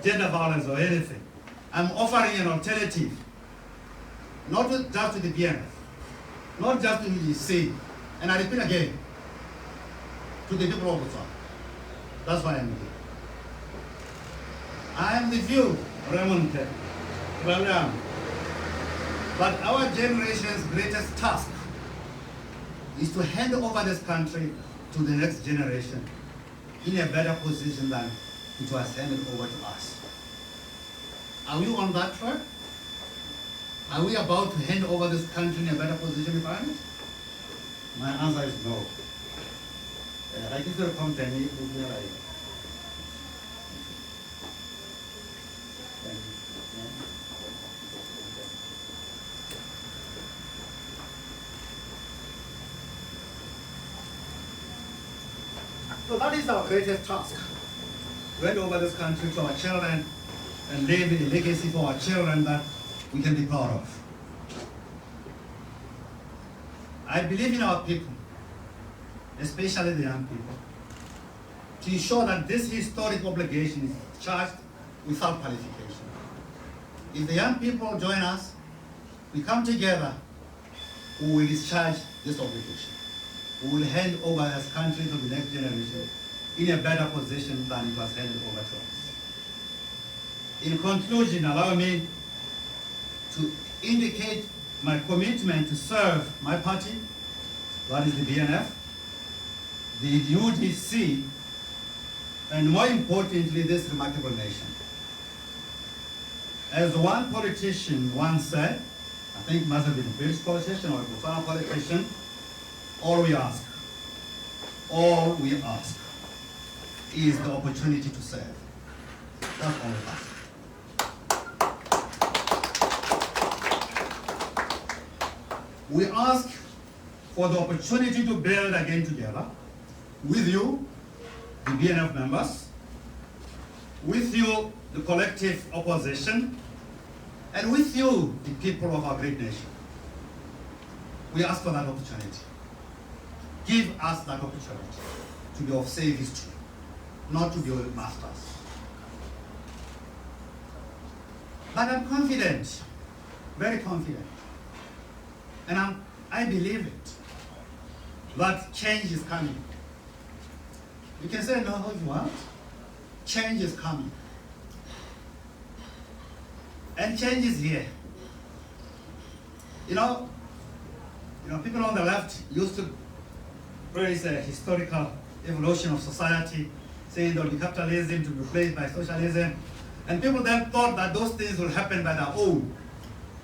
gender violence, or anything. I'm offering an alternative, not just to the BNF, not just to the EC, and I repeat again, to the people of Botswana. That's why I'm here. I am the view, Raymond, but our generation's greatest task is to hand over this country to the next generation in a better position than it was handed over to us. Are we on that track? Are we about to hand over this country in a better position environment? My answer is no. I think the company will be right. So that is our greatest task. To hand over this country to our children and leave a legacy for our children that we can be proud of. I believe in our people, especially the young people, to ensure that this historic obligation is charged without qualification. If the young people join us, we come together, we will discharge this obligation. We will hand over this country to the next generation in a better position than it was handed over to us. In conclusion, allow me to indicate my commitment to serve my party, that is the BNF, the UDC, and more importantly, this remarkable nation. As one politician once said, I think it must have been a British politician or a Botswana politician, all we ask is the opportunity to serve. That's all we ask. We ask for the opportunity to build again together with you, the BNF members, with you, the collective opposition, and with you, the people of our great nation. We ask for that opportunity. Give us that opportunity to be of safe history, not to be old masters. But I'm confident, very confident, and I believe it, that change is coming. You can say no if you want. Change is coming. And change is here. You know, people on the left used to praise the historical evolution of society, saying there will be capitalism to be replaced by socialism. And people then thought that those things will happen by their own.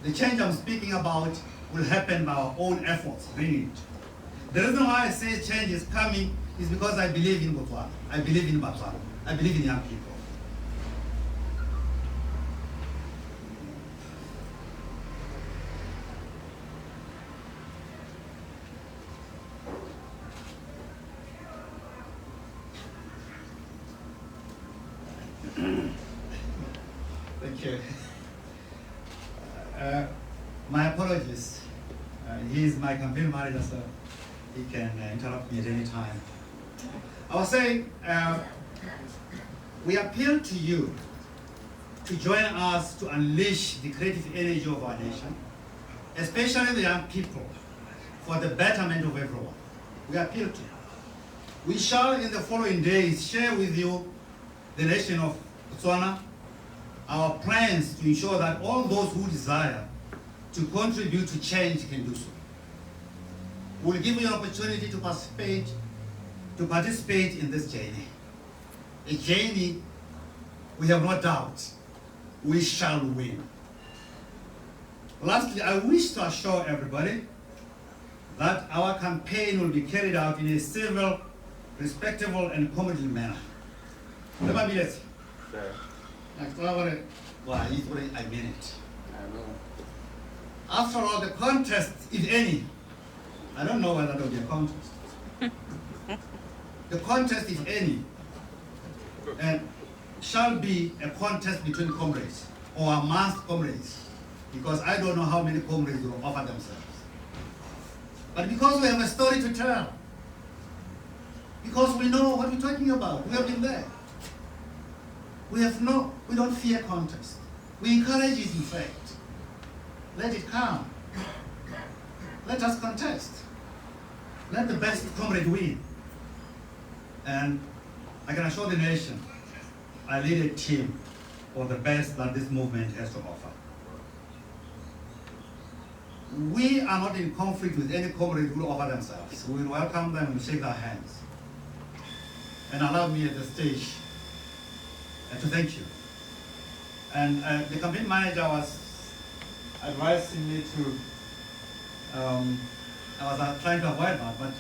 The change I'm speaking about will happen by our own efforts, bringing it. The reason why I say change is coming is because I believe in Botswana. I believe in Botswana. I believe in young people. Thank you. My apologies. He's my campaign manager, so he can interrupt me at any time. I was saying, we appeal to you to join us to unleash the creative energy of our nation, especially the young people, for the betterment of everyone. We appeal to you. We shall, in the following days, share with you, the nation of Botswana, our plans to ensure that all those who desire to contribute to change can do so. We'll give you an opportunity to participate to participate in this journey. A journey, we have no doubt, we shall win. Lastly, I wish to assure everybody that our campaign will be carried out in a civil, respectable, and comedy manner. Let me be it.
Sir.
Why, I mean it.
I know.
After all, the contest, if any, I don't know whether there will be a contest. The contest, if any, shall be a contest between comrades or amongst comrades, because I don't know how many comrades will offer themselves. But because we have a story to tell, because we know what we're talking about, we have been there. We don't fear contest. We encourage it, in fact. Let it come. Let us contest. Let the best comrade win. And I can assure the nation, I lead a team for the best that this movement has to offer. We are not in conflict with any comrade who will offer themselves. We will welcome them and shake their hands. And allow me at this stage to thank you. And the campaign manager was advising me to, I was trying to avoid that, but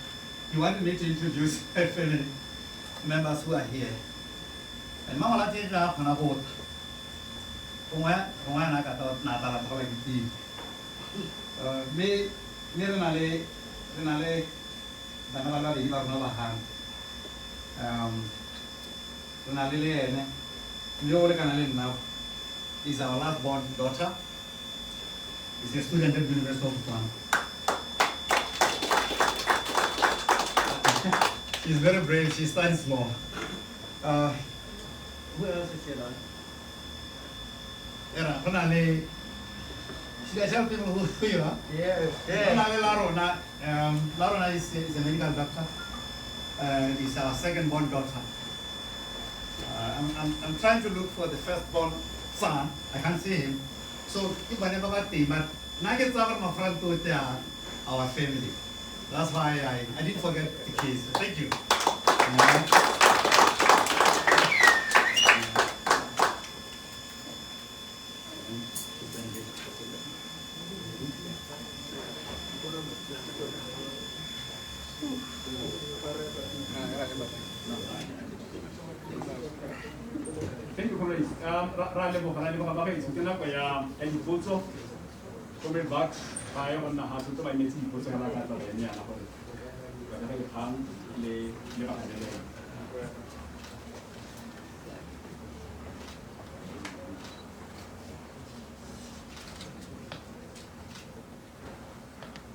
he wanted me to introduce family members who are here. And Mama Latin on a boat. Me renale danala di barno bahan. Renale le ne kanale now is our last born daughter. Is a student at the University of Botswana. She's very brave. She studies law. Who else is here? Renale. Should I tell people who you are?
Yes.
Larona is a medical doctor. Is our second born daughter. I'm trying to look for the first born son. I can't see him. So if I never got him, but Nuggets are my friend to our family. That's why I didn't forget the kids. Thank you.
Thank you, comrades. Ralebo Bakay, so tena kaya dipotso comrade Bucs ba yo na ha so ba metsi dipotso kana ka tla ya na gore ba ka ikgang le ba ka le.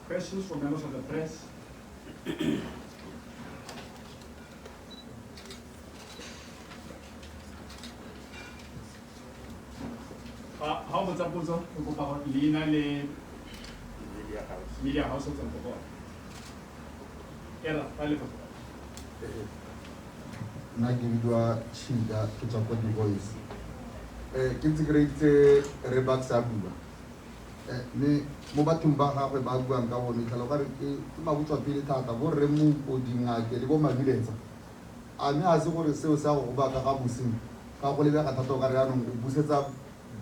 Questions from members of the press? How about Zapuzo? Lina le Media House of Santo. Era,
Nagividwa Shida to support the voice. It's great Bucs Abuba. Ne Mobatumba have a background government, Kalokari, Mabuta Tata, or remove Odina, Geliboma Vilenza. I may as well say so about Abusim, Kapoliva Katatokarano, Buseta,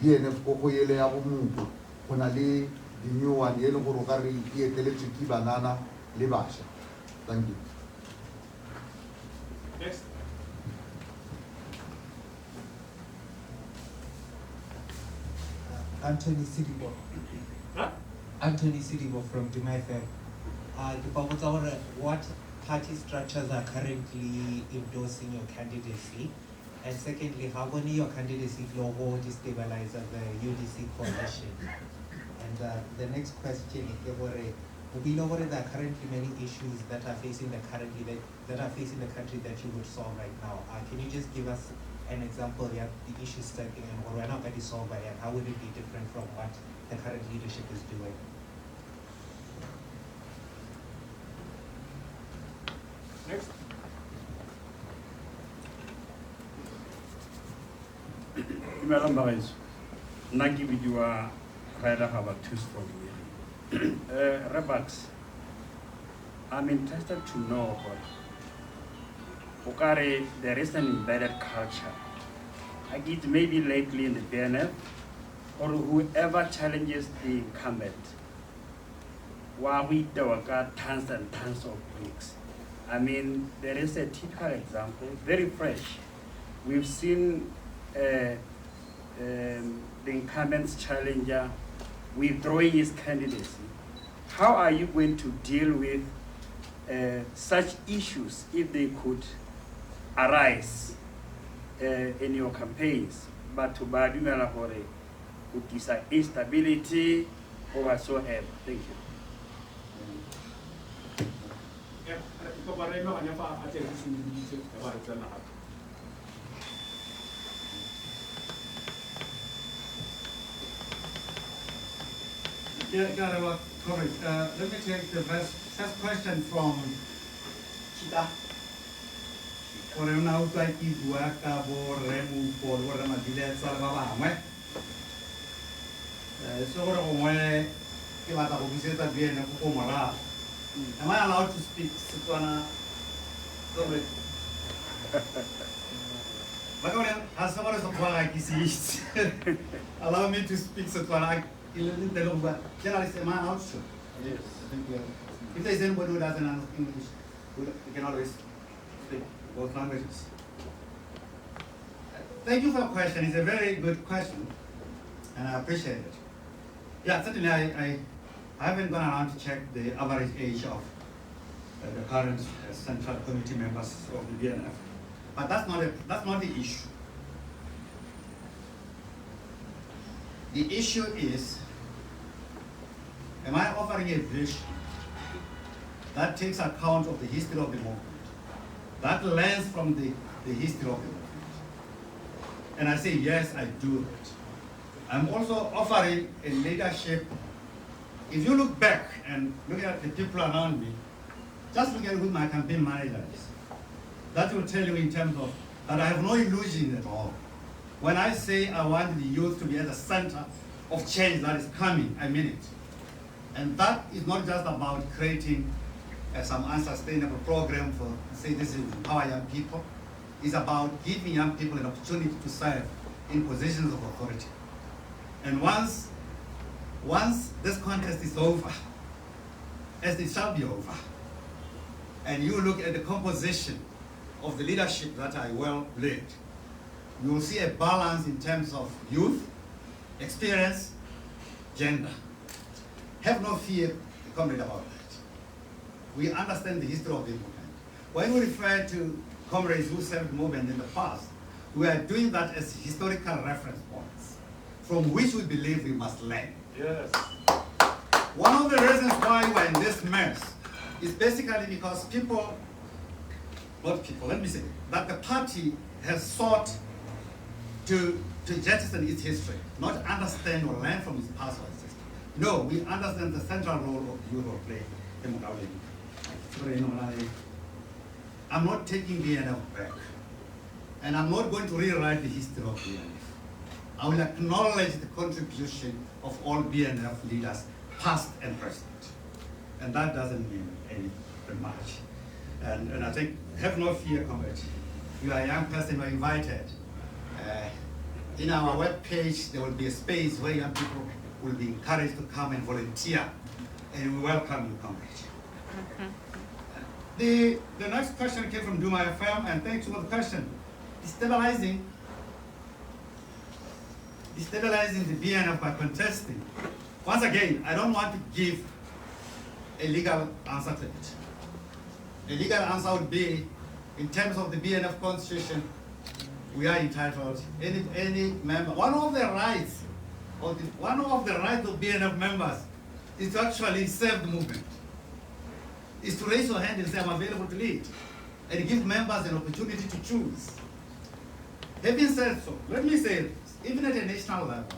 BNF Kokoyele Abumu, Konali, the new one, Yellow Horokari, Electric Banana, Libasha. Thank you.
Next.
Anthony Sidibo.
Huh?
Anthony Sidibo from Dumaifem. What party structures are currently endorsing your candidacy? And secondly, how many your candidacy will destabilize the UDC coalition? And the next question is, we know there are currently many issues that are facing the country that you would solve right now. Can you just give us an example of the issues stacking and what we're not going to solve by and how would it be different from what the current leadership is doing?
Next.
Madam Vice, Nagi Vidua Raida have a two-strong Bucs, I'm interested to know Okare, there is an embedded culture. Like it may be lately in the BNF, or whoever challenges the incumbent. While we got tons and tons of bricks. I mean, there is a typical example, very fresh. We've seen the incumbent's challenger withdrawing his candidacy. How are you going to deal with such issues if they could arise in your campaigns? But to badumela hore, with this instability or whatsoever. Thank you.
Yeah, got a comment. Let me take the first question from Chita. Or now like you work or remove for what I'm a so am I allowed to speak Setswana? Allow me to speak Setswana. Journalist, am I allowed to? Yes. If there is anybody who doesn't understand English, we can always speak both languages. Thank you for your question. It's a very good question, and I appreciate it. Yeah, certainly I haven't gone around to check the average age of the current Central Committee members of the BNF, but that's not the issue. The issue is, am I offering a vision that takes account of the history of the movement, that learns from the history of the movement? And I say, yes, I do it. I'm also offering a leadership. If you look back and look at the people around me, just look at who my campaign manager is. That will tell you in terms of that I have no illusion at all. When I say I want the youth to be at the center of change that is coming, I mean it. And that is not just about creating some unsustainable program for, say, this is empower young people. It's about giving young people an opportunity to serve in positions of authority. And once this contest is over, as it shall be over, and you look at the composition of the leadership that I well led, you will see a balance in terms of youth, experience, gender. Have no fear, comrade, about that. We understand the history of the movement. When we refer to comrades who served the movement in the past, we are doing that as historical reference points from which we believe we must learn.
Yes.
One of the reasons why we're in this mess is basically because let me say, that the party has sought to jettison its history, not understand or learn from its past or its history. No, we understand the central role of youth or play democracy. I'm not taking BNF back, and I'm not going to rewrite the history of BNF. I will acknowledge the contribution of all BNF leaders, past and present. And that doesn't mean anything much. And I think, have no fear, comrade. You are a young person, you are invited. In our webpage, there will be a space where young people will be encouraged to come and volunteer. And we welcome you, comrade. The next question came from Duma FM, and thanks for the question. Destabilizing the BNF by contesting. Once again, I don't want to give a legal answer to it. A legal answer would be, in terms of the BNF constitution, we are entitled, any member, one of the rights of BNF members is to actually serve the movement, is to raise your hand and say, I'm available to lead, and give members an opportunity to choose. Having said so, let me say this, even at a national level,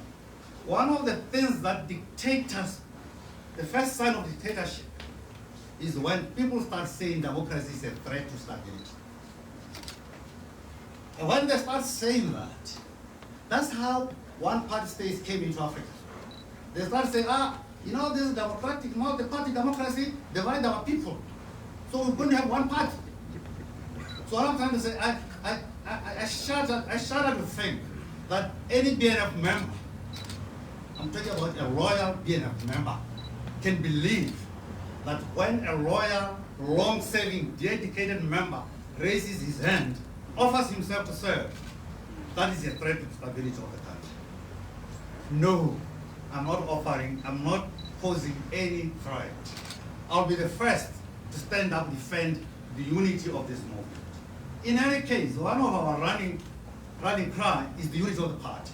one of the things that dictators, the first sign of dictatorship, is when people start saying democracy is a threat to stability. And when they start saying that, that's how one-party states came into Africa. They start saying, this is democratic, multi-party democracy, divide our people. So we're going to have one party. So what I'm trying to say, I shudder to think that any BNF member, I'm talking about a royal BNF member, can believe that when a royal, long-serving, dedicated member raises his hand, offers himself to serve, that is a threat to the stability of the country. No, I'm not offering, I'm not posing any threat. I'll be the first to stand up and defend the unity of this movement. In any case, one of our running cry is the unity of the party.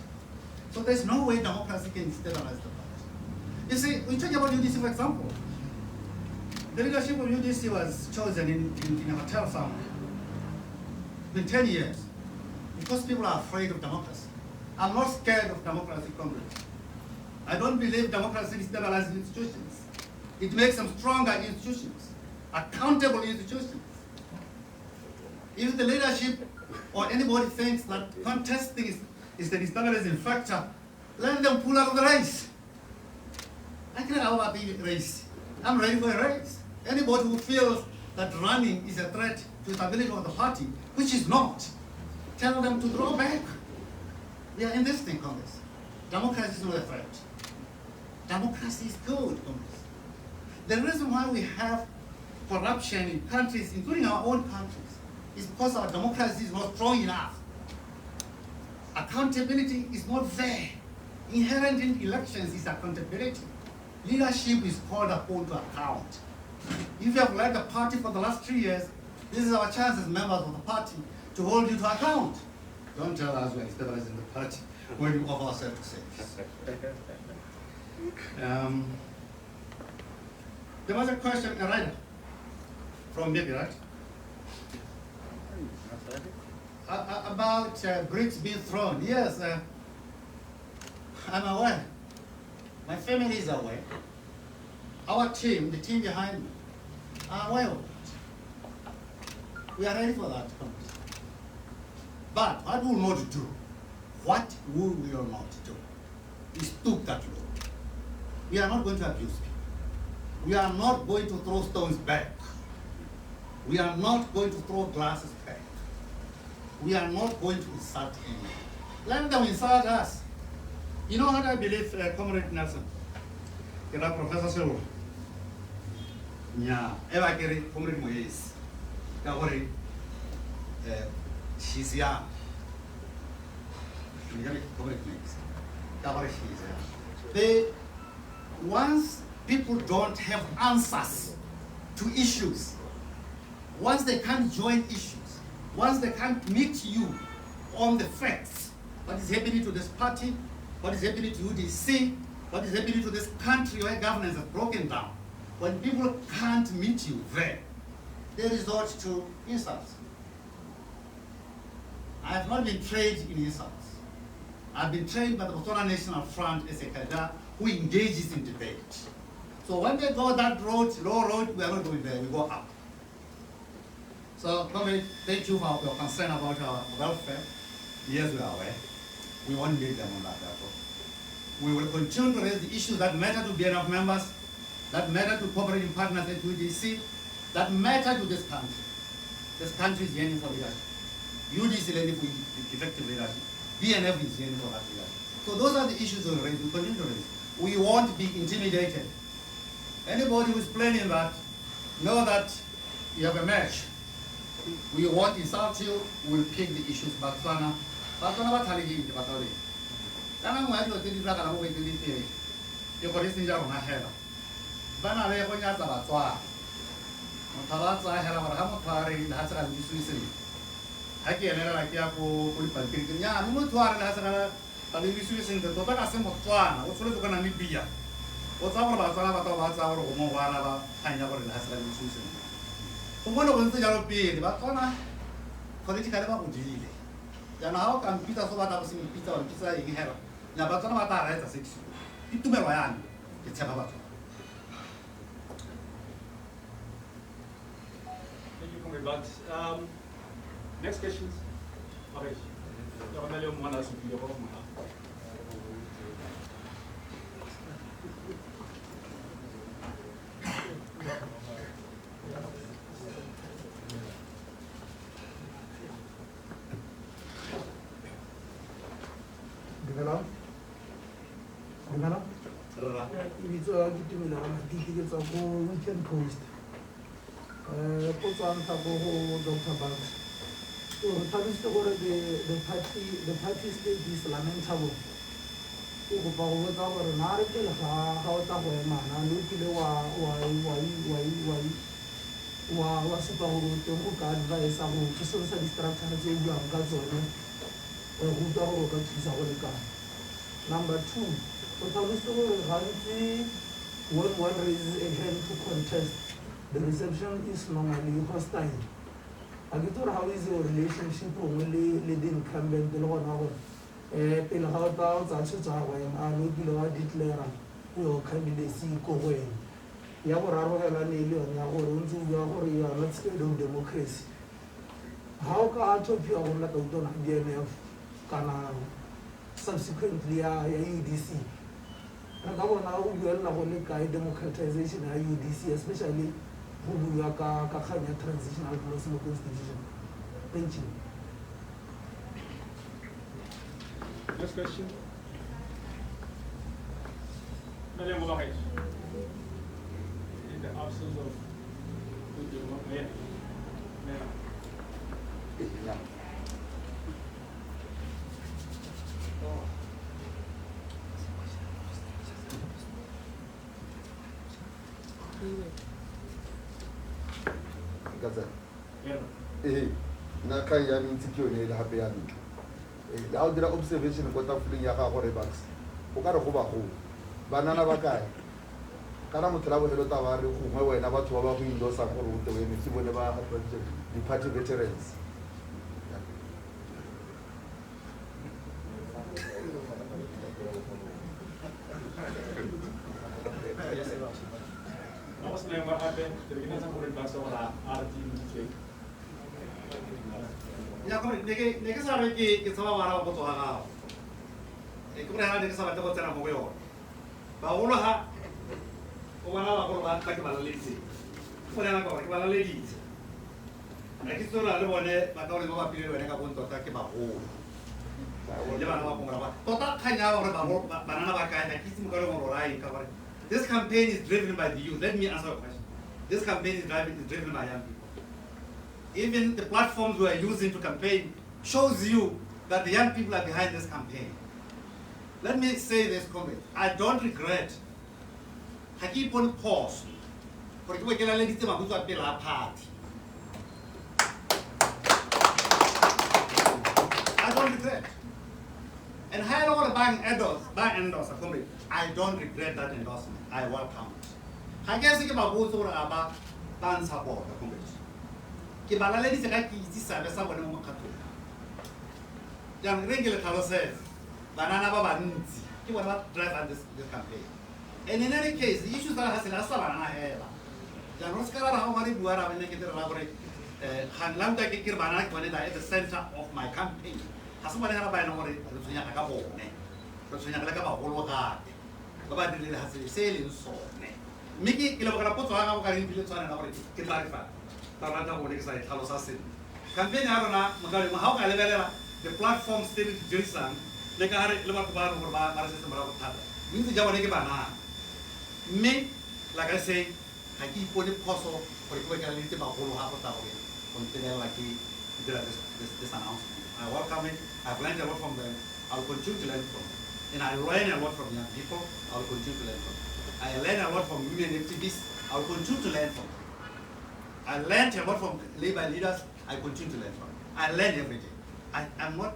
So there's no way democracy can stabilize the party. You see, we talk about UDC, for example. The leadership of UDC was chosen in a hotel somewhere. It's been 10 years. Because people are afraid of democracy. I'm not scared of democracy, comrades. I don't believe democracy destabilizes institutions. It makes them stronger institutions, accountable institutions. If the leadership or anybody thinks that contesting is the destabilizing factor, let them pull out of the race. I can't about the race. I'm ready for a race. Anybody who feels that running is a threat to the stability of the party, which is not, tell them to draw back. We are in this thing, Congress. Democracy is not a threat. Democracy is good, Congress. The reason why we have corruption in countries, including our own countries, is because our democracy is not strong enough. Accountability is not there. Inherent in elections is accountability. Leadership is called upon to account. If you have led the party for the last 3 years, this is our chance as members of the party to hold you to account. Don't tell us we're stabilizing the party when you offer ourselves to service. There was a question, a writer from Maybe, right? About bricks being thrown. Yes, I'm aware. My family is aware. Our team, the team behind me, are aware of it. We are ready for that. But what we will not do, is stoop that low. We are not going to abuse people. We are not going to throw stones back. We are not going to throw glasses back. We are not going to insult anyone. Let them insult us. You know what I believe, Comrade Nelson? Kira Professor Selo. Yeah, eva kiri Comrade Moyes. Kawari, she's young. Once people don't have answers to issues, once they can't join issues, once they can't meet you on the facts, what is happening to this party, what is happening to UDC, what is happening to this country where governance has broken down, when people can't meet you there, they resort to insults. I have not been trained in insults. I've been trained by the Botswana National Front as a cadre who engages in debate. So when they go that road, low road, we are not going there, we go up. So, comrade, thank you for your concern about our welfare. Yes, we are aware. We won't leave them on that level. We will continue to raise the issues that matter to BNF members, that matter to cooperating partners at UDC, that matter to this country. This country is yearning for leadership. UDC is yearning for effective leadership. BNF is yearning for that leadership. So those are the issues we raise. We continue to raise. We won't be intimidated. Anybody who's planning that, know that you have a match. We won't insult you, we'll pick the issues. Botswana bathalegi ke batla le. Kana mo ya dilo tse di tla kana mo ke di tere. Ke gore se ja rona hela. Bana le go nyatsa Batswana. Mothabatsa hela gore ha motho a re le ha tsaka di suiseng. Ha ke ena la ke ya go di pampiri ke nya mo motho a re le ha tsaka ka di suiseng te tota ka se Motswana o tshole go kana ni bia. O tsa gore Batswana ba tsa gore go mo bana ba kanya gore le ha tsaka di suiseng. Go bona go ntse jalo pele Batswana politically ba godile. Ya na ha o ka mpitsa so batla go se mpitsa wa mpitsa eng hela. Ya Batswana ba tla raetsa section. Itumelo yana ke tshepa batho.
Thank you, Comrade Bucs. Next questions? Okay.
Dumelang. Dumelang. Ibitso ke Tumelo Ramatiki ke tswa ko Western Coast. Potso ntha go Dr. Bucs. So tlhalositse gore the party state is lamentable. Ke kopa go botsa gore na re pele ga o tla go emana le kile wa supa gore teng go ka advise go tsosolisa di-structure tse buang ka tsone go utlwa gore o ka thusa go lekana. Number 2, o tlhalositse gore gantsi when one raises a hand to contest, the reception is normally hostile. A ke tsore how is your relationship gongwe le di-incumbent le gona gore pele ga o tla o tsaya tshwetso ya go ema le o kile wa declara your candidacy ko go wena. Ya boraro fela ne le yone ya gore o ntse o bua gore you are not scared of democracy. Ga o ka tlhophiwa go nna tautona DNF kana subsequently ya UDC, re ka bona o buelela go le kae democratization ya UDC, especially go bua ka kgang ya transitional clause mo constitution. Thank you.
Next question. Madam Mohamed. In the absence of Mayor.
Gaza. Na ka ya ntse ke yone le hape ya ntlo. La o dira observation go tafoleng ya ga gore Bucs. O ka re go ba go. Banana ba kae? Kana motho la botelo ta ba re gongwe wena batho ba ba go indosa gore o te wena se bone ba di party veterans.
What's the name what happened? The beginning of the Bucs over RT.
Ya go ne ke sa re ke tsaba bana ba botso ga gago. E ke re ha ne ke sa batla go tsena mo go yona. Ba go ha o bana ba go ba ke ba le ditse. Go na go ke ba le ditse. A ke tsona le bone ba ka le ba pile wena ka bonto ta ke ba go. Le bana ba go ba. Tota khanya ba gore ba go banana ba ka ya ke tsi mo ka le mo rai ka bare. This campaign is driven by the youth. Let me answer your question. This campaign is driven by young people. Even the platforms we are using to campaign shows you that the young people are behind this campaign. Let me say this comment. I don't regret. I keep on pause. For the way I party. I don't regret. And I don't want to buy endorse a comment. I don't regret that endorsement. I welcome it. I guess think about both about ban support a comment. Ke bala le ditse ga ke itse sabe sa bone mo makgatlong. Jang regular says, banana ba bantsi ke bona ba drive this campaign. And in any case, the issues that has la sa banana hela. Jang ro skala ra ho mari bua ra bene ke tira ra gore khanlang ta ke banana ke bone at the center of my campaign. Ha se bone ga ba ena gore re tshwenya ka bone. Re tshwenya ka ba go lo ga. Ba ba dire ha se le sone. Miki ke le bogala potso ga go ka re dile tswana na gore ke tla re fa. Campaign the platform still Jason, like I me, like I say, I keep on the puzzle for the quick and little whole half of like this announcement. I welcome it, I've learned a lot from them, I'll continue to learn from them. And I learn a lot from young people, I'll continue to learn from them. I learn a lot from women activists, I'll continue to learn from them. I learned a lot from labor leaders. I continue to learn from. I learn every day. I'm not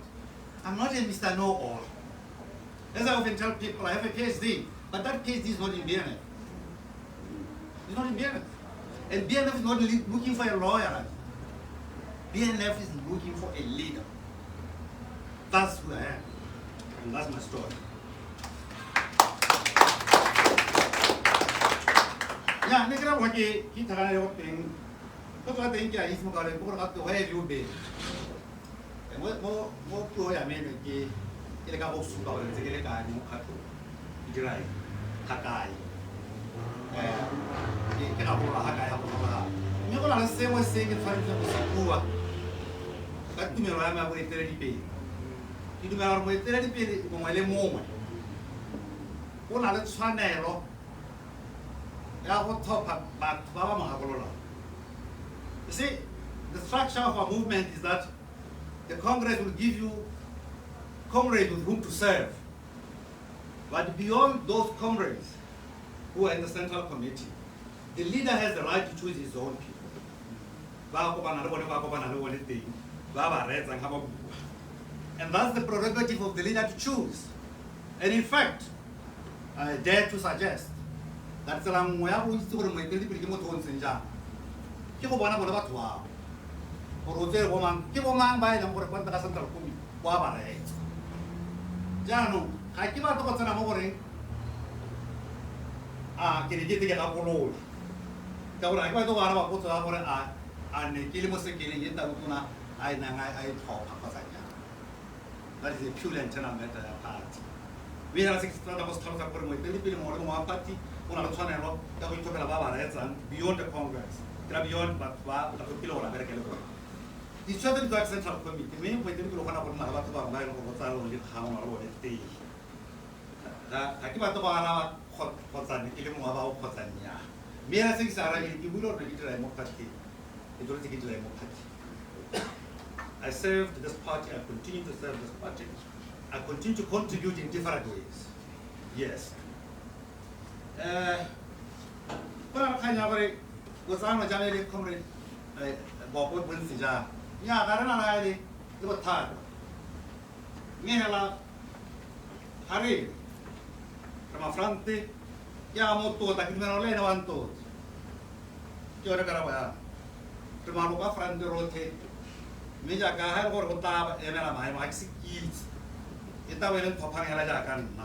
a Mr. Know-all. As I often tell people, I have a PhD, but that PhD is not in BNF. It's not in BNF. And BNF is not looking for a lawyer. BNF is looking for a leader. That's who I am. And that's my story. Yeah, I'm going to thing. But I think I is more up to where you be. And what more to I mean, get a couple of scholars, get a guy, Dry, Hakai. Get up for a Hakai. You know, I say was saying in front of the poor. That to me, I'm away 30 pay. ke dumela gore moeteledipele mongwe le mongwe o na le tshwanelo ya go tlhopha batho ba ba mo gakololang. You see, the structure of our movement is that the Congress will give you comrades with whom to serve. But beyond those comrades who are in the Central Committee, the leader has the right to choose his own people. And that's the prerogative of the leader to choose. And in fact, I dare to suggest that that is a pure internal matter apart. We have 6 party, beyond the Congress, beyond the Southern Black Central Committee, the main way to go on about I served this party, I continue to serve this party. I continue to contribute in different ways. Yes. Meja kahar kor kota emela mai maxi kids ita welen thopang ela jakan na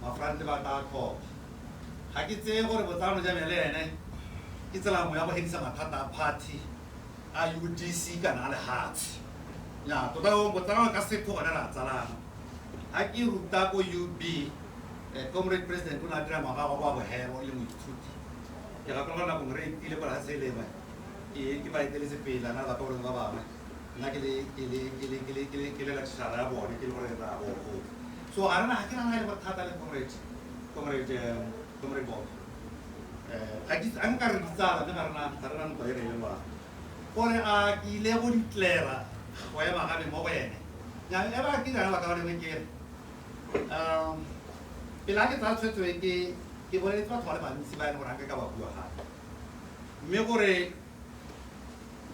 ma front ba ta ko hakitse kor botano jamele ne kitla mo ya ba hidisa mathata party a UDC kana ale hat ya to ba botano ka se ko na tsala haki ruta ko UB comrade president kuna dira ma ba ba hero le mo ithuti ya ka kona na kongre ile ba ha se le ba ke ba itele se pela na ba ko ba ba so I don't know how can I what Tata comrade Bob. I just I'm going to Taran Koireva. For a level Clara, where I'm having more. Now, ever get out of the game. Pilaki transfer to a gay, he will not talk about Sivan or Akakawa. Megore.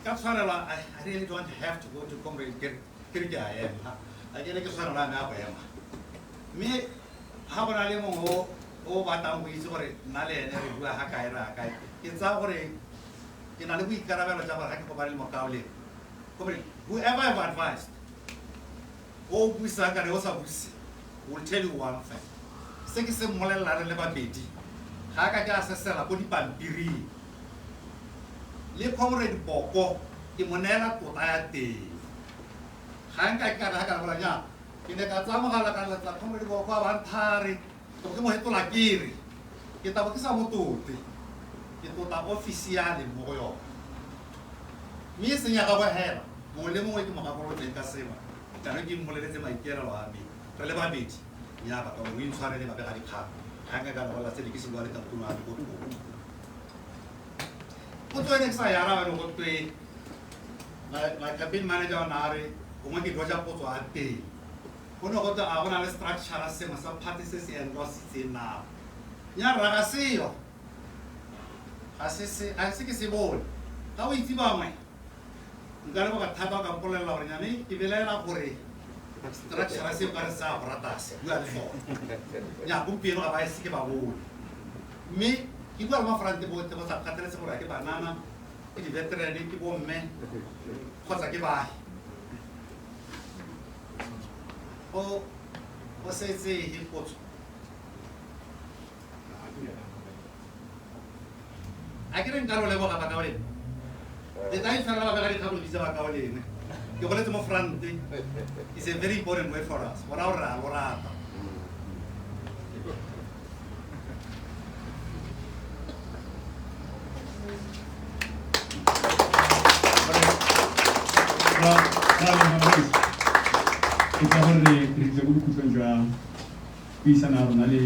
I really don't have to go to Comrade Kirja. I get a son of an me, how about I live Batam with Nale and Hakaira? It's our in a week caravan of Hakabari Mokauli. Whoever I've advised, Busaka will tell you one thing. Second Molel Lababiti, Hakaja Sella, Pudipan Piri. Le comrade Boko, Imonela Potayati. Hanka Karakalanya, in the Kazamaka, comrade Boko, Antari, Tomohetolakiri, Kitabakisamututi, it was an official in Moyo. Miss Yagawa hair, Molemo to Maharo and Casema, Tanaki Molete, my Kera Army, Relevabit, Yaba, or Winsar and Abelika, Hangaga, Sedikis, Put to next Sayara and what pay my campaign manager on Ari, who went to Roja Poto at pay. Who know what the Avana structure as some parties and Rossi now. Yarasio. I think it's a ball. How is it about me? Garba Tabaka Pola Loriani, Ivelena Puri. Structure as you can say, Ratas. You are for Yabumpino, I see about wood. Me. You got my friend about the Catalyst or a banana, it's veteran, it won't mean what's a give by. Oh, what says he put? I can't tell you about it. The time for a very couple of Isabel, you want to my friend is a very important way for us. What our
Kita go bokhutlong jwa puisano ya rona le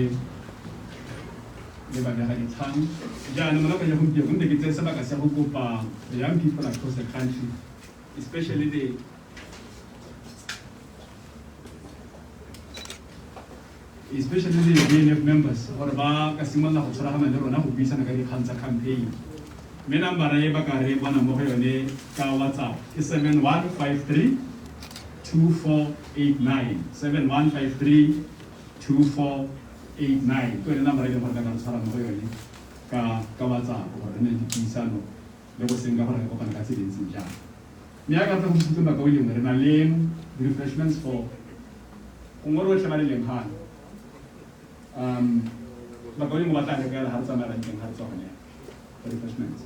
babegadikgang jaanong mo nakong ya gompieno gonne ke tseye sebaka sa go kopa the young people across the country, especially the BNF members gore ba ka simolola go tshwaragana le rona go buisana ka dikgang tsa campaign. Mme number e ba ka re bona mo go yone ka WhatsApp ke 71532489 71532489 ke yone number e leng gore ka re tshwara mo go yone ka WhatsApp gore re ne le puisano le go senka gore re kopana ka tse dintseng jang. Mme ya ka tsa go sutse baka o lengwe re na le refreshments for gongwe rotlhe ba le leng gana baka o lengwe ba tla lekela ga re tsamaya rankeng ga re tswa gone refreshments.